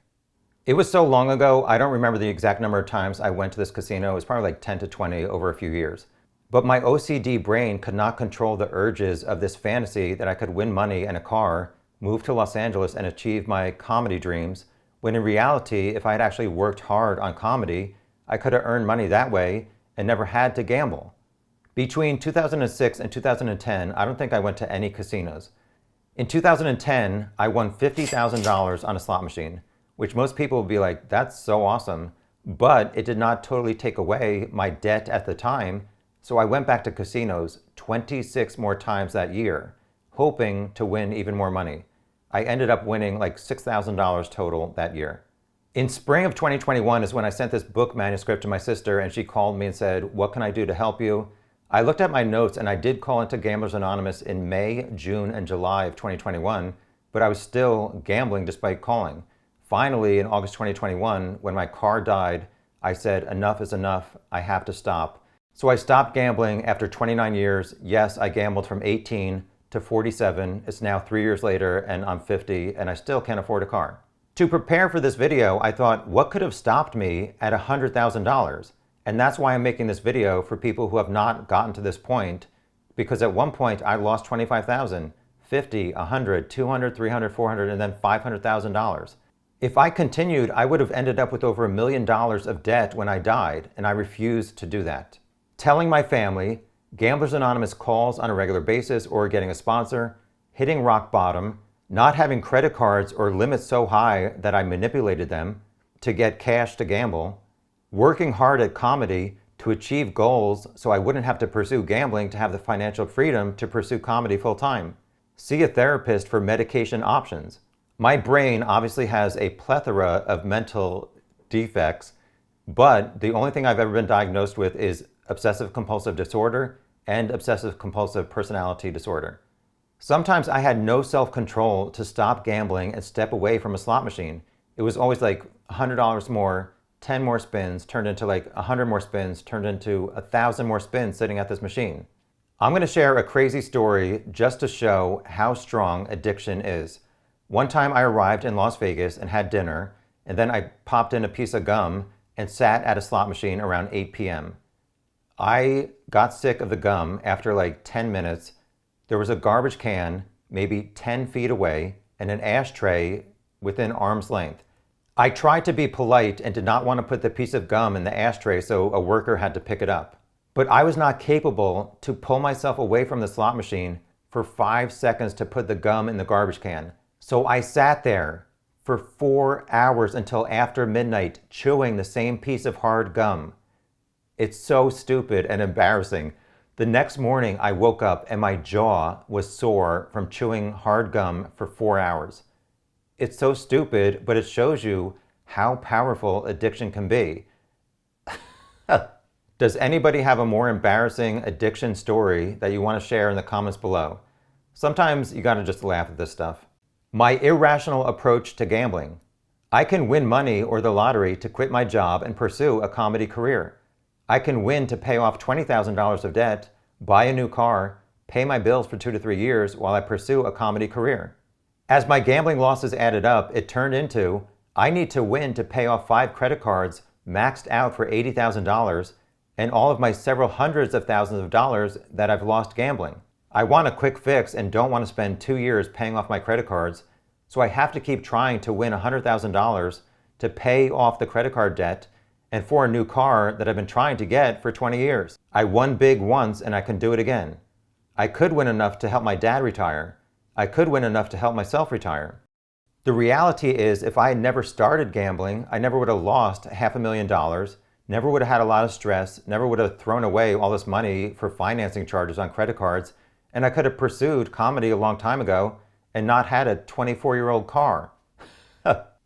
A: It was so long ago, I don't remember the exact number of times I went to this casino. It was probably like 10 to 20 over a few years. But my OCD brain could not control the urges of this fantasy that I could win money and a car, move to Los Angeles, and achieve my comedy dreams, when in reality, if I had actually worked hard on comedy, I could have earned money that way and never had to gamble. Between 2006 and 2010, I don't think I went to any casinos. In 2010, I won $50,000 on a slot machine, which most people would be like, that's so awesome. But it did not totally take away my debt at the time. So I went back to casinos 26 more times that year, hoping to win even more money. I ended up winning like $6,000 total that year. In spring of 2021 is when I sent this book manuscript to my sister, and she called me and said, what can I do to help you? I looked at my notes, and I did call into Gamblers Anonymous in May, June, and July of 2021, but I was still gambling despite calling. Finally, in August 2021, when my car died, I said, enough is enough, I have to stop. So I stopped gambling after 29 years. Yes, I gambled from 18 to 47. It's now 3 years later, and I'm 50, and I still can't afford a car. To prepare for this video, I thought, what could have stopped me at $100,000? And that's why I'm making this video for people who have not gotten to this point, because at one point I lost 25,000, 50, 100, 200, 300, 400, and then $500,000. If I continued, I would have ended up with over $1 million of debt when I died, and I refused to do that. Telling my family, Gamblers Anonymous calls on a regular basis or getting a sponsor, hitting rock bottom, not having credit cards or limits so high that I manipulated them to get cash to gamble, working hard at comedy to achieve goals so I wouldn't have to pursue gambling to have the financial freedom to pursue comedy full time, see a therapist for medication options. My brain obviously has a plethora of mental defects, but the only thing I've ever been diagnosed with is obsessive compulsive disorder and obsessive compulsive personality disorder. Sometimes I had no self-control to stop gambling and step away from a slot machine. It was always like $100 more, 10 more spins turned into like 100 more spins, turned into 1,000 more spins sitting at this machine. I'm going to share a crazy story just to show how strong addiction is. One time I arrived in Las Vegas and had dinner, and then I popped in a piece of gum and sat at a slot machine around 8 p.m. I got sick of the gum after like 10 minutes. There was a garbage can maybe 10 feet away and an ashtray within arm's length. I tried to be polite and did not want to put the piece of gum in the ashtray, so a worker had to pick it up. But I was not capable to pull myself away from the slot machine for 5 seconds to put the gum in the garbage can. So I sat there for 4 hours until after midnight chewing the same piece of hard gum. It's so stupid and embarrassing. The next morning I woke up and my jaw was sore from chewing hard gum for 4 hours. It's so stupid, but it shows you how powerful addiction can be. Does anybody have a more embarrassing addiction story that you want to share in the comments below? Sometimes you gotta just laugh at this stuff. My irrational approach to gambling. I can win money or the lottery to quit my job and pursue a comedy career. I can win to pay off $20,000 of debt, buy a new car, pay my bills for 2 to 3 years while I pursue a comedy career. As my gambling losses added up, it turned into, I need to win to pay off 5 credit cards maxed out for $80,000 and all of my several hundreds of thousands of dollars that I've lost gambling. I want a quick fix and don't want to spend 2 years paying off my credit cards, so I have to keep trying to win $100,000 to pay off the credit card debt and for a new car that I've been trying to get for 20 years. I won big once and I can do it again. I could win enough to help my dad retire. I could win enough to help myself retire. The reality is, if I had never started gambling, I never would have lost $500,000, never would have had a lot of stress, never would have thrown away all this money for financing charges on credit cards, and I could have pursued comedy a long time ago and not had a 24-year-old car.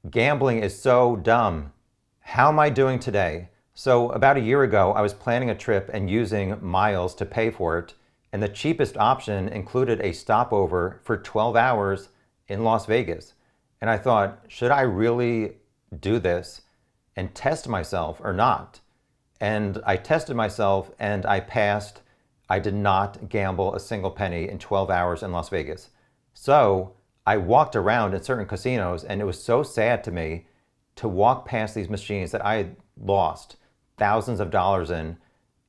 A: Gambling is so dumb. How am I doing today? So about a year ago, I was planning a trip and using miles to pay for it, and the cheapest option included a stopover for 12 hours in Las Vegas. And I thought, should I really do this and test myself or not? And I tested myself and I passed. I did not gamble a single penny in 12 hours in Las Vegas. So I walked around in certain casinos, and it was so sad to me to walk past these machines that I had lost thousands of dollars in.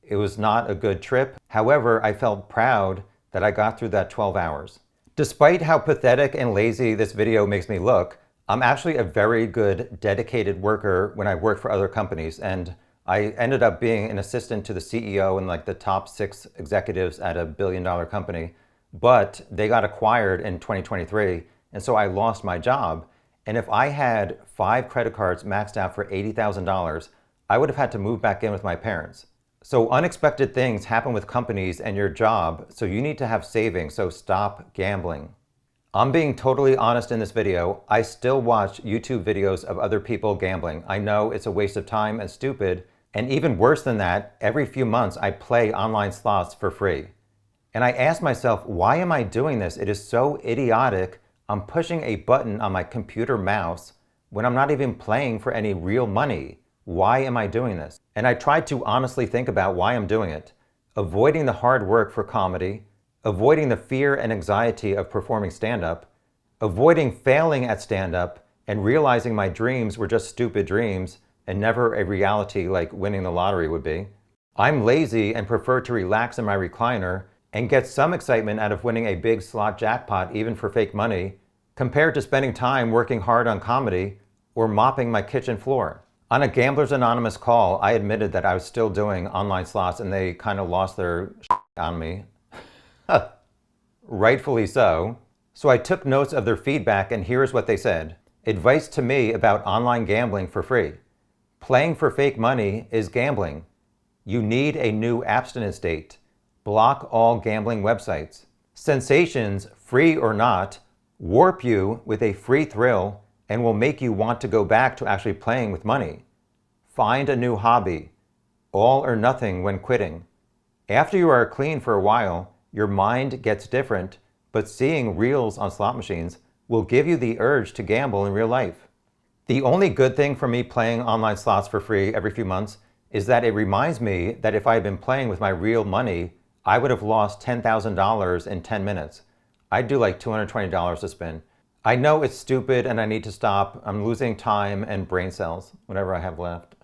A: It was not a good trip. However, I felt proud that I got through that 12 hours. Despite how pathetic and lazy this video makes me look, I'm actually a very good, dedicated worker when I work for other companies, and I ended up being an assistant to the CEO and like the top 6 executives at a billion-dollar company, but they got acquired in 2023, and so I lost my job. And if I had 5 credit cards maxed out for $80,000, I would have had to move back in with my parents. So unexpected things happen with companies and your job, so you need to have savings, so stop gambling. I'm being totally honest in this video. I still watch YouTube videos of other people gambling. I know it's a waste of time and stupid, and even worse than that, every few months I play online slots for free. And I ask myself, why am I doing this? It is so idiotic. I'm pushing a button on my computer mouse when I'm not even playing for any real money. Why am I doing this? And I tried to honestly think about why I'm doing it. Avoiding the hard work for comedy, avoiding the fear and anxiety of performing stand-up, avoiding failing at stand-up, and realizing my dreams were just stupid dreams and never a reality like winning the lottery would be. I'm lazy and prefer to relax in my recliner and get some excitement out of winning a big slot jackpot even for fake money, compared to spending time working hard on comedy or mopping my kitchen floor. On a Gamblers Anonymous call, I admitted that I was still doing online slots and they kind of lost their on me. Rightfully so. So I took notes of their feedback, and here's what they said. Advice to me about online gambling for free. Playing for fake money is gambling. You need a new abstinence date. Block all gambling websites. Sensations, free or not, warp you with a free thrill and will make you want to go back to actually playing with money. Find a new hobby. All or nothing when quitting. After you are clean for a while, your mind gets different, but seeing reels on slot machines will give you the urge to gamble in real life. The only good thing for me playing online slots for free every few months is that it reminds me that if I had been playing with my real money, I would have lost $10,000 in 10 minutes. I'd do like $220 to spin. I know it's stupid and I need to stop. I'm losing time and brain cells, whatever I have left.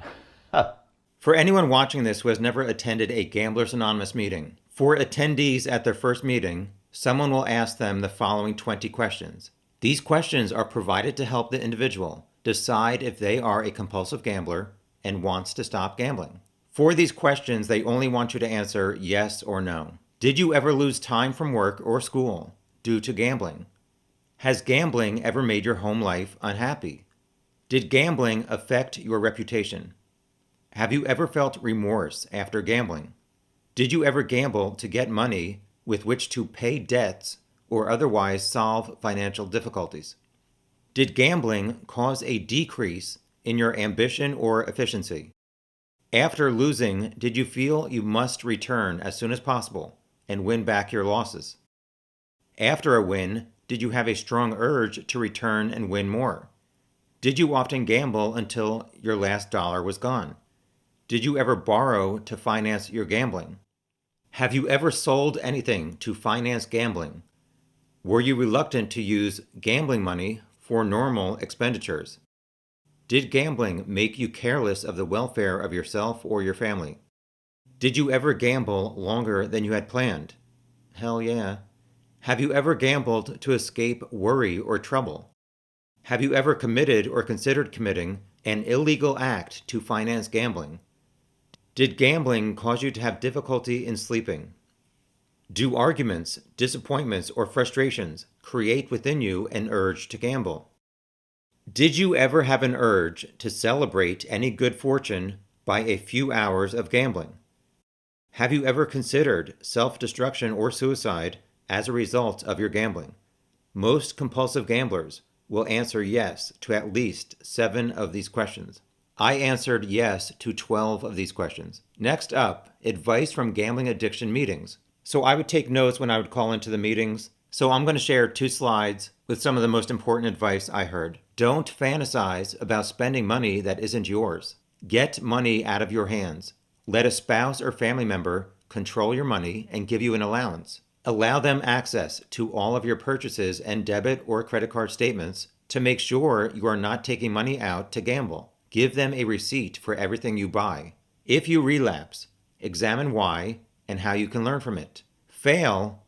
A: For anyone watching this who has never attended a Gamblers Anonymous meeting, for attendees at their first meeting, someone will ask them the following 20 questions. These questions are provided to help the individual decide if they are a compulsive gambler and wants to stop gambling. For these questions, they only want you to answer yes or no. Did you ever lose time from work or school due to gambling? Has gambling ever made your home life unhappy? Did gambling affect your reputation? Have you ever felt remorse after gambling? Did you ever gamble to get money with which to pay debts or otherwise solve financial difficulties? Did gambling cause a decrease in your ambition or efficiency? After losing, did you feel you must return as soon as possible and win back your losses? After a win, did you have a strong urge to return and win more? Did you often gamble until your last dollar was gone? Did you ever borrow to finance your gambling? Have you ever sold anything to finance gambling? Were you reluctant to use gambling money for normal expenditures? Did gambling make you careless of the welfare of yourself or your family? Did you ever gamble longer than you had planned? Hell yeah. Have you ever gambled to escape worry or trouble? Have you ever committed or considered committing an illegal act to finance gambling? Did gambling cause you to have difficulty in sleeping? Do arguments, disappointments, or frustrations create within you an urge to gamble? Did you ever have an urge to celebrate any good fortune by a few hours of gambling? Have you ever considered self-destruction or suicide as a result of your gambling? Most compulsive gamblers will answer yes to at least 7 of these questions. I answered yes to 12 of these questions. Next up, advice from gambling addiction meetings. So I would take notes when I would call into the meetings. So I'm going to share 2 slides with some of the most important advice I heard. Don't fantasize about spending money that isn't yours. Get money out of your hands. Let a spouse or family member control your money and give you an allowance. Allow them access to all of your purchases and debit or credit card statements to make sure you are not taking money out to gamble. Give them a receipt for everything you buy. If you relapse, examine why and how you can learn from it. Fail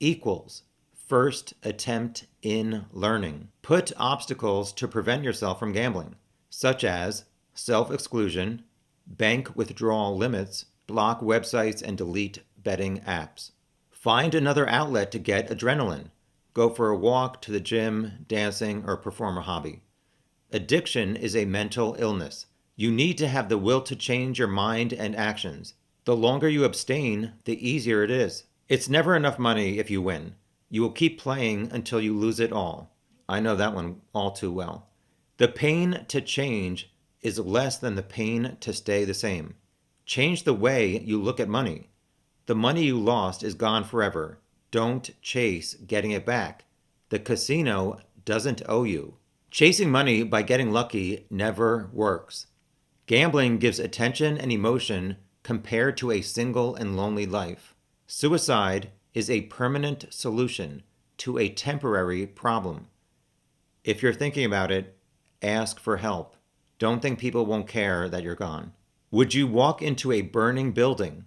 A: equals first attempt in learning. Put obstacles to prevent yourself from gambling, such as self-exclusion, bank withdrawal limits, block websites, and delete betting apps. Find another outlet to get adrenaline. Go for a walk, to the gym, dancing, or perform a hobby. Addiction is a mental illness. You need to have the will to change your mind and actions. The longer you abstain, the easier it is. It's never enough money if you win. You will keep playing until you lose it all. I know that one all too well. The pain to change is less than the pain to stay the same. Change the way you look at money. The money you lost is gone forever. Don't chase getting it back. The casino doesn't owe you. Chasing money by getting lucky never works. Gambling gives attention and emotion compared to a single and lonely life. Suicide is a permanent solution to a temporary problem. If you're thinking about it, ask for help. Don't think people won't care that you're gone. Would you walk into a burning building?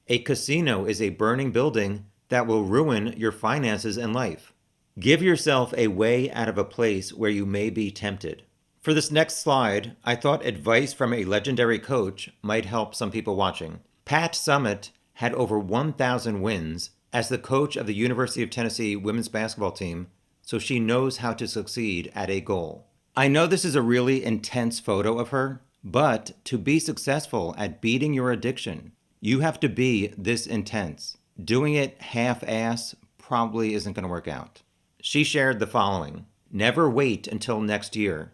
A: A casino is a burning building that will ruin your finances and life. Give yourself a way out of a place where you may be tempted. For this next slide, I thought advice from a legendary coach might help some people watching. Pat Summitt had over 1,000 wins as the coach of the University of Tennessee women's basketball team, so she knows how to succeed at a goal. I know this is a really intense photo of her, but to be successful at beating your addiction, you have to be this intense. Doing it half-ass probably isn't going to work out. She shared the following. Never wait until next year.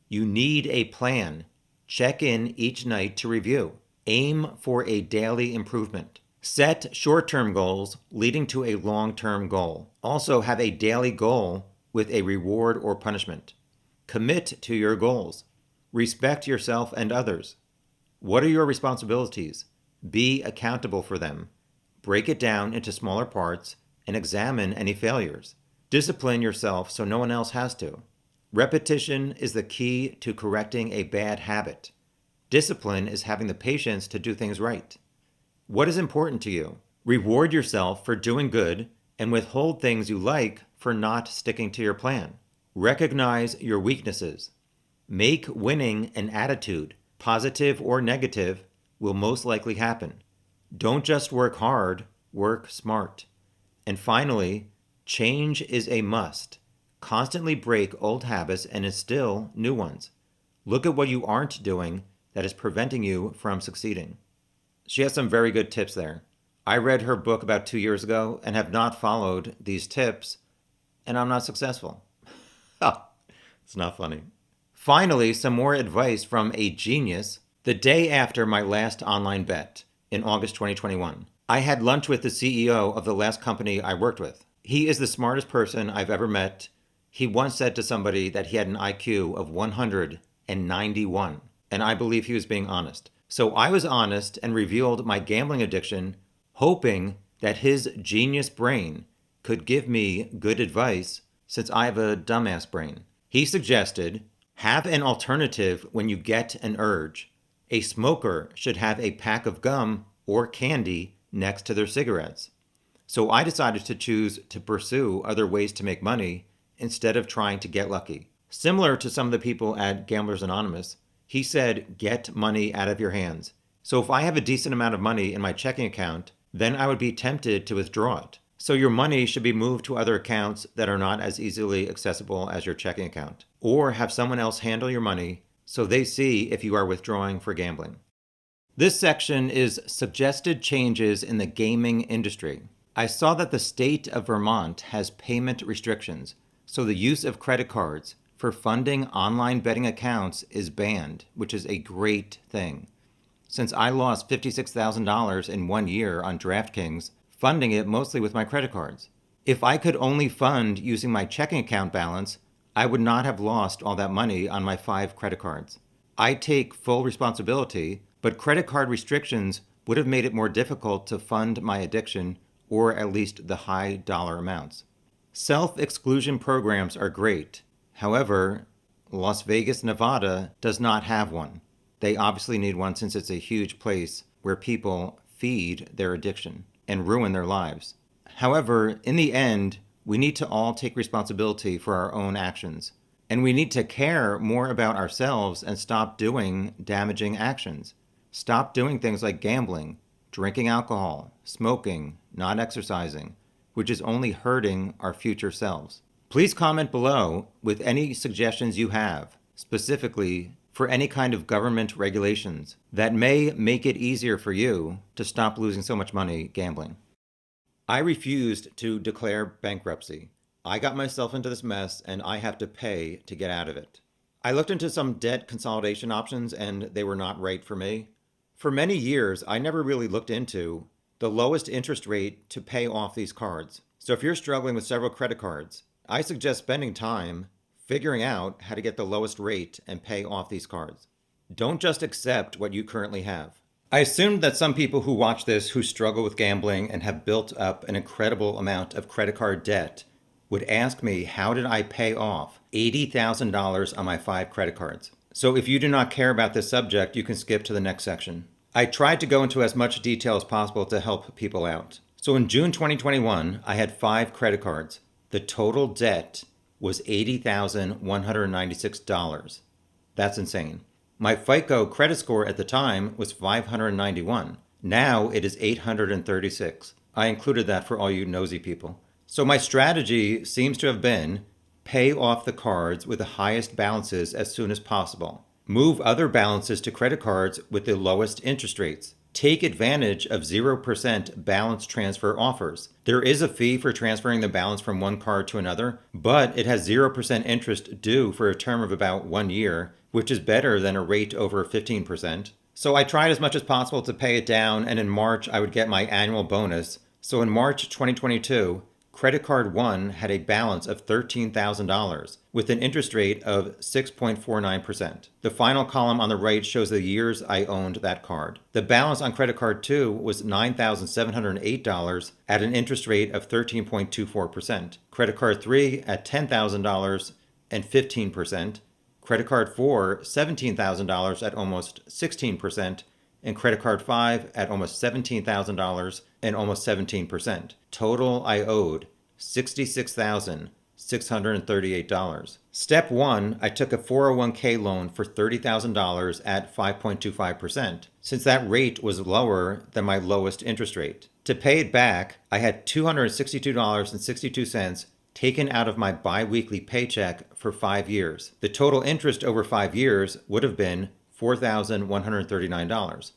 A: You need a plan. Check in each night to review. Aim for a daily improvement. Set short-term goals leading to a long-term goal. Also have a daily goal with a reward or punishment. Commit to your goals. Respect yourself and others. What are your responsibilities? Be accountable for them. Break it down into smaller parts and examine any failures. Discipline yourself so no one else has to. Repetition is the key to correcting a bad habit. Discipline is having the patience to do things right. What is important to you? Reward yourself for doing good and withhold things you like for not sticking to your plan. Recognize your weaknesses. Make winning an attitude. Positive or negative will most likely happen. Don't just work hard, work smart. And finally, change is a must. Constantly break old habits and instill new ones. Look at what you aren't doing that is preventing you from succeeding. She has some very good tips there. I read her book about 2 years ago and have not followed these tips, and I'm not successful. It's not funny. Finally, some more advice from a genius. The day after my last online bet in August 2021, I had lunch with the CEO of the last company I worked with. He is the smartest person I've ever met. He once said to somebody that he had an IQ of 191, and I believe he was being honest. So I was honest and revealed my gambling addiction, hoping that his genius brain could give me good advice since I have a dumbass brain. He suggested, have an alternative when you get an urge. A smoker should have a pack of gum or candy next to their cigarettes. So I decided to choose to pursue other ways to make money instead of trying to get lucky. Similar to some of the people at Gamblers Anonymous, he said, get money out of your hands. So if I have a decent amount of money in my checking account, then I would be tempted to withdraw it. So your money should be moved to other accounts that are not as easily accessible as your checking account, or have someone else handle your money so they see if you are withdrawing for gambling. This section is suggested changes in the gaming industry. I saw that the state of Vermont has payment restrictions, so the use of credit cards for funding online betting accounts is banned, which is a great thing. Since I lost $56,000 in 1 year on DraftKings, funding it mostly with my credit cards. If I could only fund using my checking account balance, I would not have lost all that money on my 5 credit cards. I take full responsibility, but credit card restrictions would have made it more difficult to fund my addiction, or at least the high dollar amounts. Self-exclusion programs are great. However, Las Vegas, Nevada does not have one. They obviously need one since it's a huge place where people feed their addiction and ruin their lives. However, in the end, we need to all take responsibility for our own actions. And we need to care more about ourselves and stop doing damaging actions. Stop doing things like gambling, drinking alcohol, smoking, not exercising, which is only hurting our future selves. Please comment below with any suggestions you have, specifically for any kind of government regulations that may make it easier for you to stop losing so much money gambling. I refused to declare bankruptcy. I got myself into this mess and I have to pay to get out of it. I looked into some debt consolidation options and they were not right for me. For many years, I never really looked into the lowest interest rate to pay off these cards. So if you're struggling with several credit cards, I suggest spending time figuring out how to get the lowest rate and pay off these cards. Don't just accept what you currently have. I assumed that some people who watch this who struggle with gambling and have built up an incredible amount of credit card debt would ask me, how did I pay off $80,000 on my 5 credit cards? So if you do not care about this subject, you can skip to the next section. I tried to go into as much detail as possible to help people out. So in June 2021, I had 5 credit cards. The total debt was $80,196. That's insane. My FICO credit score at the time was 591. Now it is 836. I included that for all you nosy people. So my strategy seems to have been pay off the cards with the highest balances as soon as possible. Move other balances to credit cards with the lowest interest rates. Take advantage of 0% balance transfer offers. There is a fee for transferring the balance from one card to another, but it has 0% interest due for a term of about 1 year, which is better than a rate over 15%. So I tried as much as possible to pay it down, and in March I would get my annual bonus. So in March 2022, Credit Card 1 had a balance of $13,000 with an interest rate of 6.49%. The final column on the right shows the years I owned that card. The balance on Credit Card 2 was $9,708 at an interest rate of 13.24%. Credit Card 3 at $10,000 and 15%. Credit Card 4, $17,000 at almost 16%. And Credit Card 5 at almost $17,000 and almost 17%. Total I owed $66,638. Step 1, I took a 401k loan for $30,000 at 5.25%, since that rate was lower than my lowest interest rate. To pay it back, I had $262.62 taken out of my bi-weekly paycheck for 5 years. The total interest over 5 years would have been $4,139.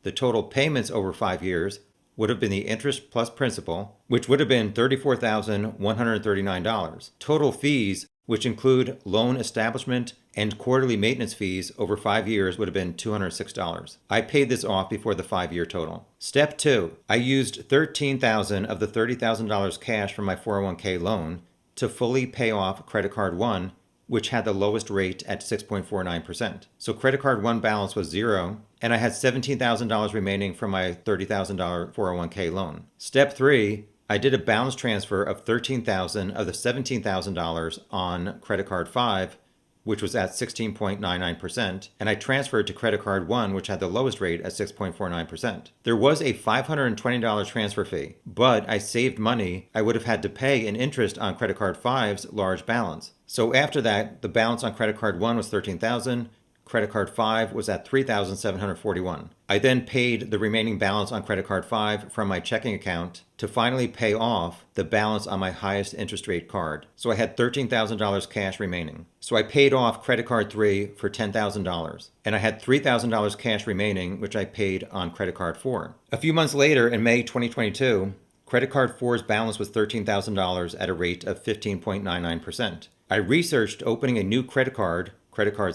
A: The total payments over 5 years would have been the interest plus principal, which would have been $34,139. Total fees, which include loan establishment and quarterly maintenance fees over 5 years, would have been $206. I paid this off before the 5-year total. Step 2, I used $13,000 of the $30,000 cash from my 401k loan to fully pay off Credit Card 1, which had the lowest rate at 6.49%. So Credit Card 1 balance was 0, and I had $17,000 remaining from my $30,000 401k loan. Step 3, I did a balance transfer of $13,000 of the $17,000 on Credit Card 5, which was at 16.99%, and I transferred to Credit Card 1, which had the lowest rate at 6.49%. There was a $520 transfer fee, but I saved money I would have had to pay in interest on Credit Card 5's large balance. So after that, the balance on Credit Card 1 was $13,000, Credit card 5 was at $3,741. I then paid the remaining balance on credit card 5 from my checking account to finally pay off the balance on my highest interest rate card. So I had $13,000 cash remaining. So I paid off credit card 3 for $10,000. And I had $3,000 cash remaining, which I paid on credit card 4. A few months later, in May 2022, credit card 4's balance was $13,000 at a rate of 15.99%. I researched opening a new credit card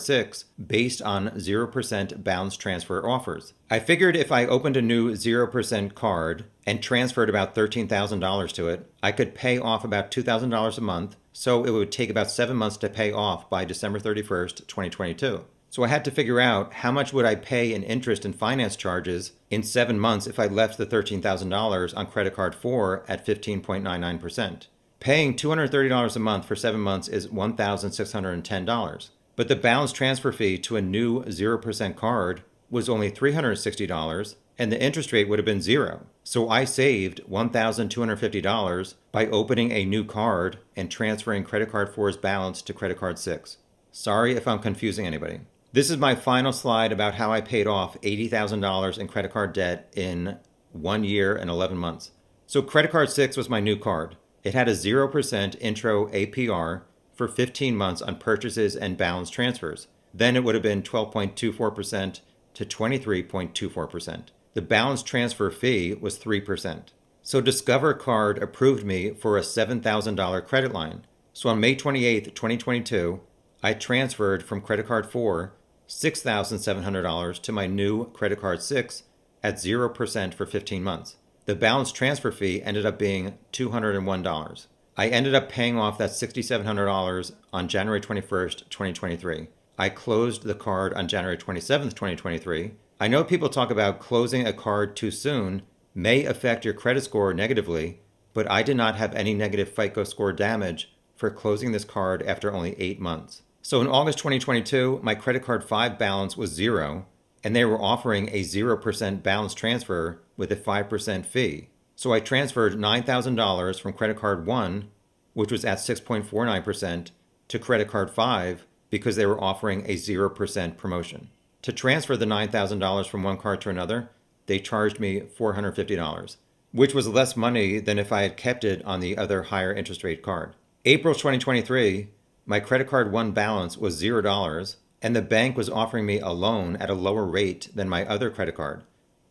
A: 6, based on 0% balance transfer offers. I figured if I opened a new 0% card and transferred about $13,000 to it, I could pay off about $2,000 a month, so it would take about 7 months to pay off by December 31st, 2022. So I had to figure out how much would I pay in interest and finance charges in 7 months if I left the $13,000 on credit card 4 at 15.99%. Paying $230 a month for 7 months is $1,610. But the balance transfer fee to a new 0% card was only $360, and the interest rate would have been 0. So I saved $1,250 by opening a new card and transferring credit card 4's balance to credit card 6. Sorry if I'm confusing anybody. This is my final slide about how I paid off $80,000 in credit card debt in 1 year and 11 months. So credit card 6 was my new card. It had a 0% intro APR for 15 months on purchases and balance transfers. Then it would have been 12.24% to 23.24%. The balance transfer fee was 3%. So Discover Card approved me for a $7,000 credit line. So on May 28, 2022, I transferred from credit card 4 $6,700 to my new credit card 6 at 0% for 15 months. The balance transfer fee ended up being $201. I ended up paying off that $6,700 on January 21st, 2023. I closed the card on January 27th, 2023. I know people talk about closing a card too soon may affect your credit score negatively, but I did not have any negative FICO score damage for closing this card after only 8 months. So in August 2022, my credit card 5 balance was 0, and they were offering a 0% balance transfer with a 5% fee. So I transferred $9,000 from credit card 1, which was at 6.49%, to credit card 5 because they were offering a 0% promotion. To transfer the $9,000 from one card to another, they charged me $450, which was less money than if I had kept it on the other higher interest rate card. April 2023, my credit card 1 balance was $0, and the bank was offering me a loan at a lower rate than my other credit card.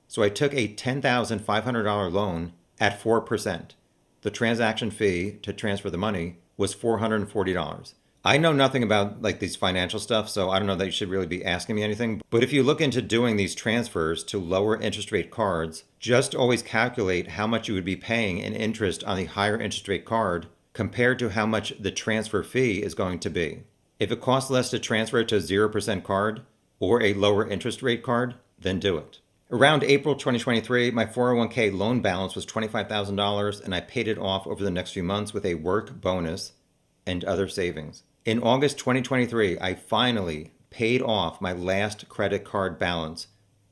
A: So I took a $10,500 loan at 4%. The transaction fee to transfer the money was $440. I know nothing about these financial stuff, so I don't know that you should really be asking me anything. But if you look into doing these transfers to lower interest rate cards, just always calculate how much you would be paying in interest on the higher interest rate card compared to how much the transfer fee is going to be. If it costs less to transfer to a 0% card or a lower interest rate card, then do it. Around April 2023, my 401k loan balance was $25,000, and I paid it off over the next few months with a work bonus and other savings. In August 2023, I finally paid off my last credit card balance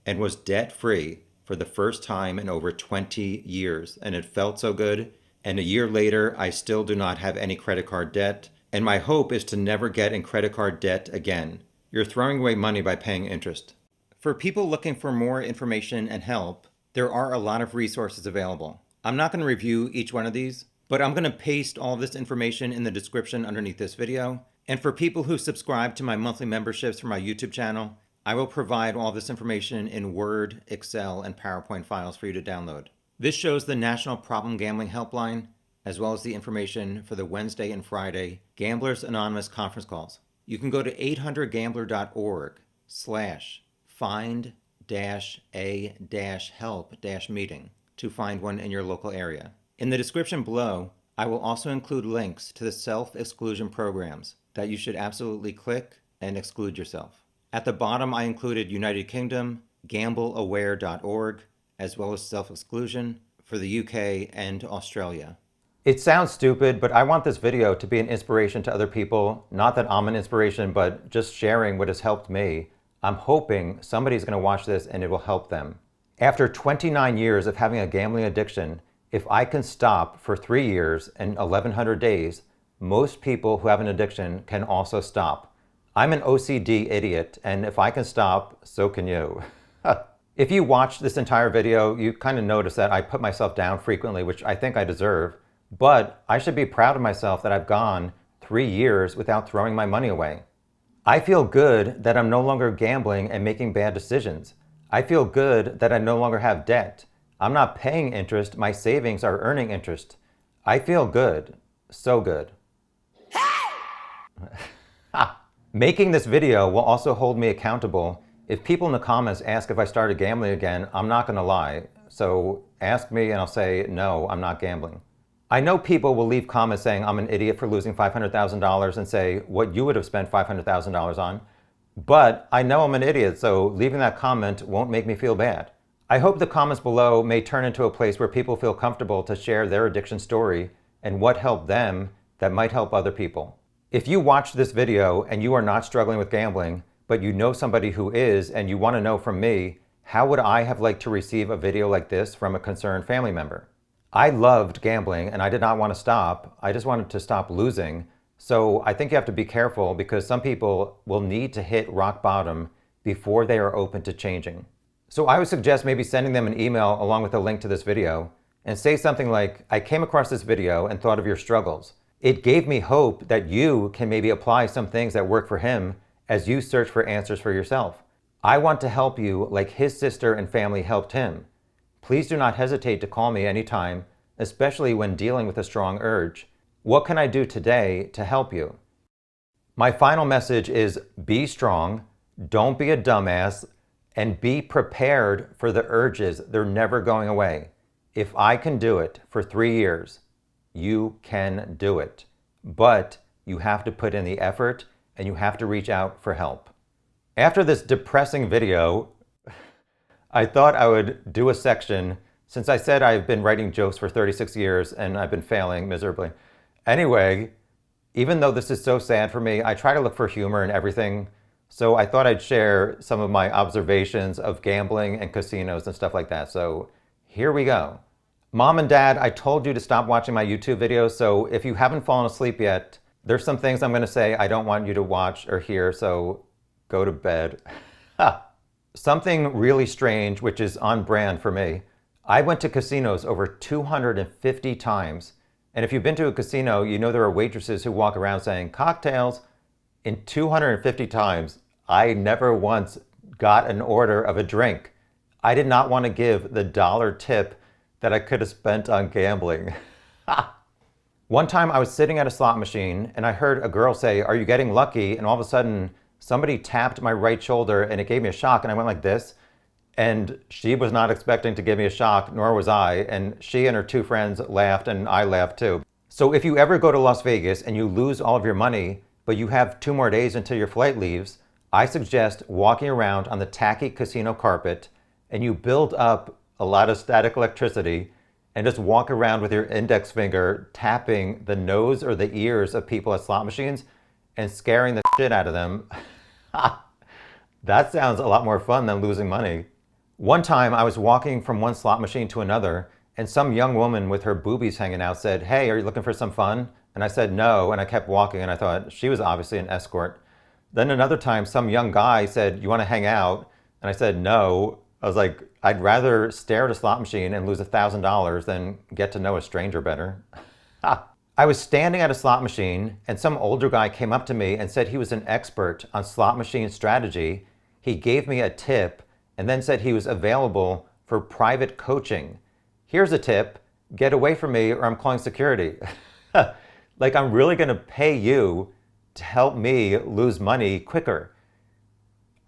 A: and was debt-free for the first time in over 20 years, and it felt so good. And a year later, I still do not have any credit card debt, and my hope is to never get in credit card debt again. You're throwing away money by paying interest. For people looking for more information and help, there are a lot of resources available. I'm not going to review each one of these, but I'm going to paste all this information in the description underneath this video. And for people who subscribe to my monthly memberships for my YouTube channel, I will provide all this information in Word, Excel, and PowerPoint files for you to download. This shows the National Problem Gambling Helpline, as well as the information for the Wednesday and Friday Gamblers Anonymous conference calls. You can go to 800gambler.org/find-a-help-meeting to find one in your local area. In the description below, I will also include links to the self-exclusion programs that you should absolutely click and exclude yourself. At the bottom, I included United Kingdom, gambleaware.org, as well as self-exclusion for the UK and Australia. It sounds stupid, but I want this video to be an inspiration to other people. Not that I'm an inspiration, but just sharing what has helped me. I'm hoping somebody's going to watch this and it will help them. After 29 years of having a gambling addiction, if I can stop for 3 years and 1,100 days, most people who have an addiction can also stop. I'm an OCD idiot, and if I can stop, so can you. If you watched this entire video, you kind of notice that I put myself down frequently, which I think I deserve, but I should be proud of myself that I've gone 3 years without throwing my money away. I feel good that I'm no longer gambling and making bad decisions. I feel good that I no longer have debt. I'm not paying interest, my savings are earning interest. I feel good, so good. Making this video will also hold me accountable. If people in the comments ask if I started gambling again, I'm not gonna lie. So ask me and I'll say, no, I'm not gambling. I know people will leave comments saying I'm an idiot for losing $500,000 and say what you would have spent $500,000 on. But I know I'm an idiot, so leaving that comment won't make me feel bad. I hope the comments below may turn into a place where people feel comfortable to share their addiction story and what helped them that might help other people. If you watch this video and you are not struggling with gambling, but you know somebody who is and you want to know from me, how would I have liked to receive a video like this from a concerned family member? I loved gambling and I did not want to stop. I just wanted to stop losing. So I think you have to be careful because some people will need to hit rock bottom before they are open to changing. So I would suggest maybe sending them an email along with a link to this video and say something like, I came across this video and thought of your struggles. It gave me hope that you can maybe apply some things that work for him as you search for answers for yourself. I want to help you like his sister and family helped him. Please do not hesitate to call me anytime, especially when dealing with a strong urge. What can I do today to help you? My final message is be strong, don't be a dumbass, and be prepared for the urges. They're never going away. If I can do it for 3 years, you can do it. But you have to put in the effort and you have to reach out for help. After this depressing video, I thought I would do a section, since I said I've been writing jokes for 36 years and I've been failing miserably. Anyway, even though this is so sad for me, I try to look for humor in everything. So I thought I'd share some of my observations of gambling and casinos and stuff like that. So here we go. Mom and Dad, I told you to stop watching my YouTube videos. So if you haven't fallen asleep yet, there's some things I'm gonna say I don't want you to watch or hear, so go to bed. Something really strange, which is on brand for me. I went to casinos over 250 times. And if you've been to a casino, you know there are waitresses who walk around saying cocktails. In 250 times, I never once got an order of a drink. I did not want to give the dollar tip that I could have spent on gambling. One time I was sitting at a slot machine and I heard a girl say, "Are you getting lucky?" And all of a sudden somebody tapped my right shoulder and it gave me a shock and I went like this. And she was not expecting to give me a shock, nor was I. And she and her 2 friends laughed and I laughed too. So if you ever go to Las Vegas and you lose all of your money, but you have 2 more days until your flight leaves, I suggest walking around on the tacky casino carpet and you build up a lot of static electricity and just walk around with your index finger tapping the nose or the ears of people at slot machines and scaring the shit out of them. That sounds a lot more fun than losing money. One time I was walking from one slot machine to another and some young woman with her boobies hanging out said, "Hey, are you looking for some fun?" And I said no, and I kept walking and I thought she was obviously an escort. Then another time some young guy said, "You want to hang out?" And I said no. I was like, I'd rather stare at a slot machine and lose $1,000 than get to know a stranger better. I was standing at a slot machine and some older guy came up to me and said he was an expert on slot machine strategy. He gave me a tip and then said he was available for private coaching. Here's a tip, get away from me or I'm calling security. Like I'm really gonna pay you to help me lose money quicker.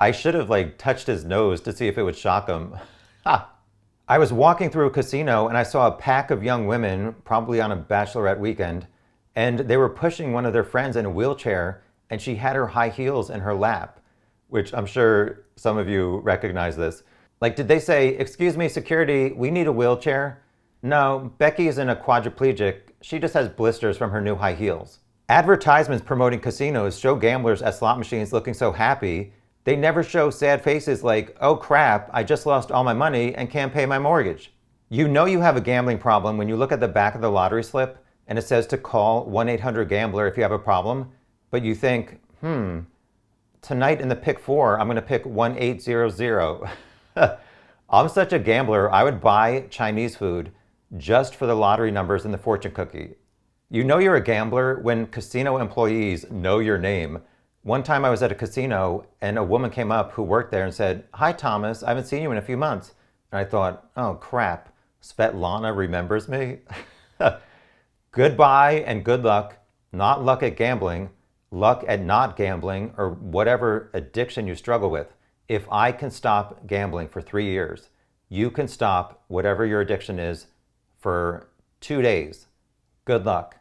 A: I should have touched his nose to see if it would shock him. I was walking through a casino and I saw a pack of young women, probably on a bachelorette weekend, and they were pushing one of their friends in a wheelchair and she had her high heels in her lap, which I'm sure some of you recognize this. Did they say, "Excuse me, security, we need a wheelchair"? No, Becky isn't a quadriplegic. She just has blisters from her new high heels. Advertisements promoting casinos show gamblers at slot machines looking so happy. They never show sad faces like, "Oh crap, I just lost all my money and can't pay my mortgage." You know you have a gambling problem when you look at the back of the lottery slip and it says to call 1-800-GAMBLER if you have a problem, but you think, Tonight in the pick four, I'm going to pick 1800. I'm such a gambler, I would buy Chinese food just for the lottery numbers in the fortune cookie. You know you're a gambler when casino employees know your name. One time I was at a casino and a woman came up who worked there and said, "Hi Thomas, I haven't seen you in a few months." And I thought, oh crap, Svetlana remembers me? Goodbye and good luck. Not luck at gambling, luck at not gambling, or whatever addiction you struggle with. If I can stop gambling for 3 years, you can stop whatever your addiction is for 2 days. Good luck.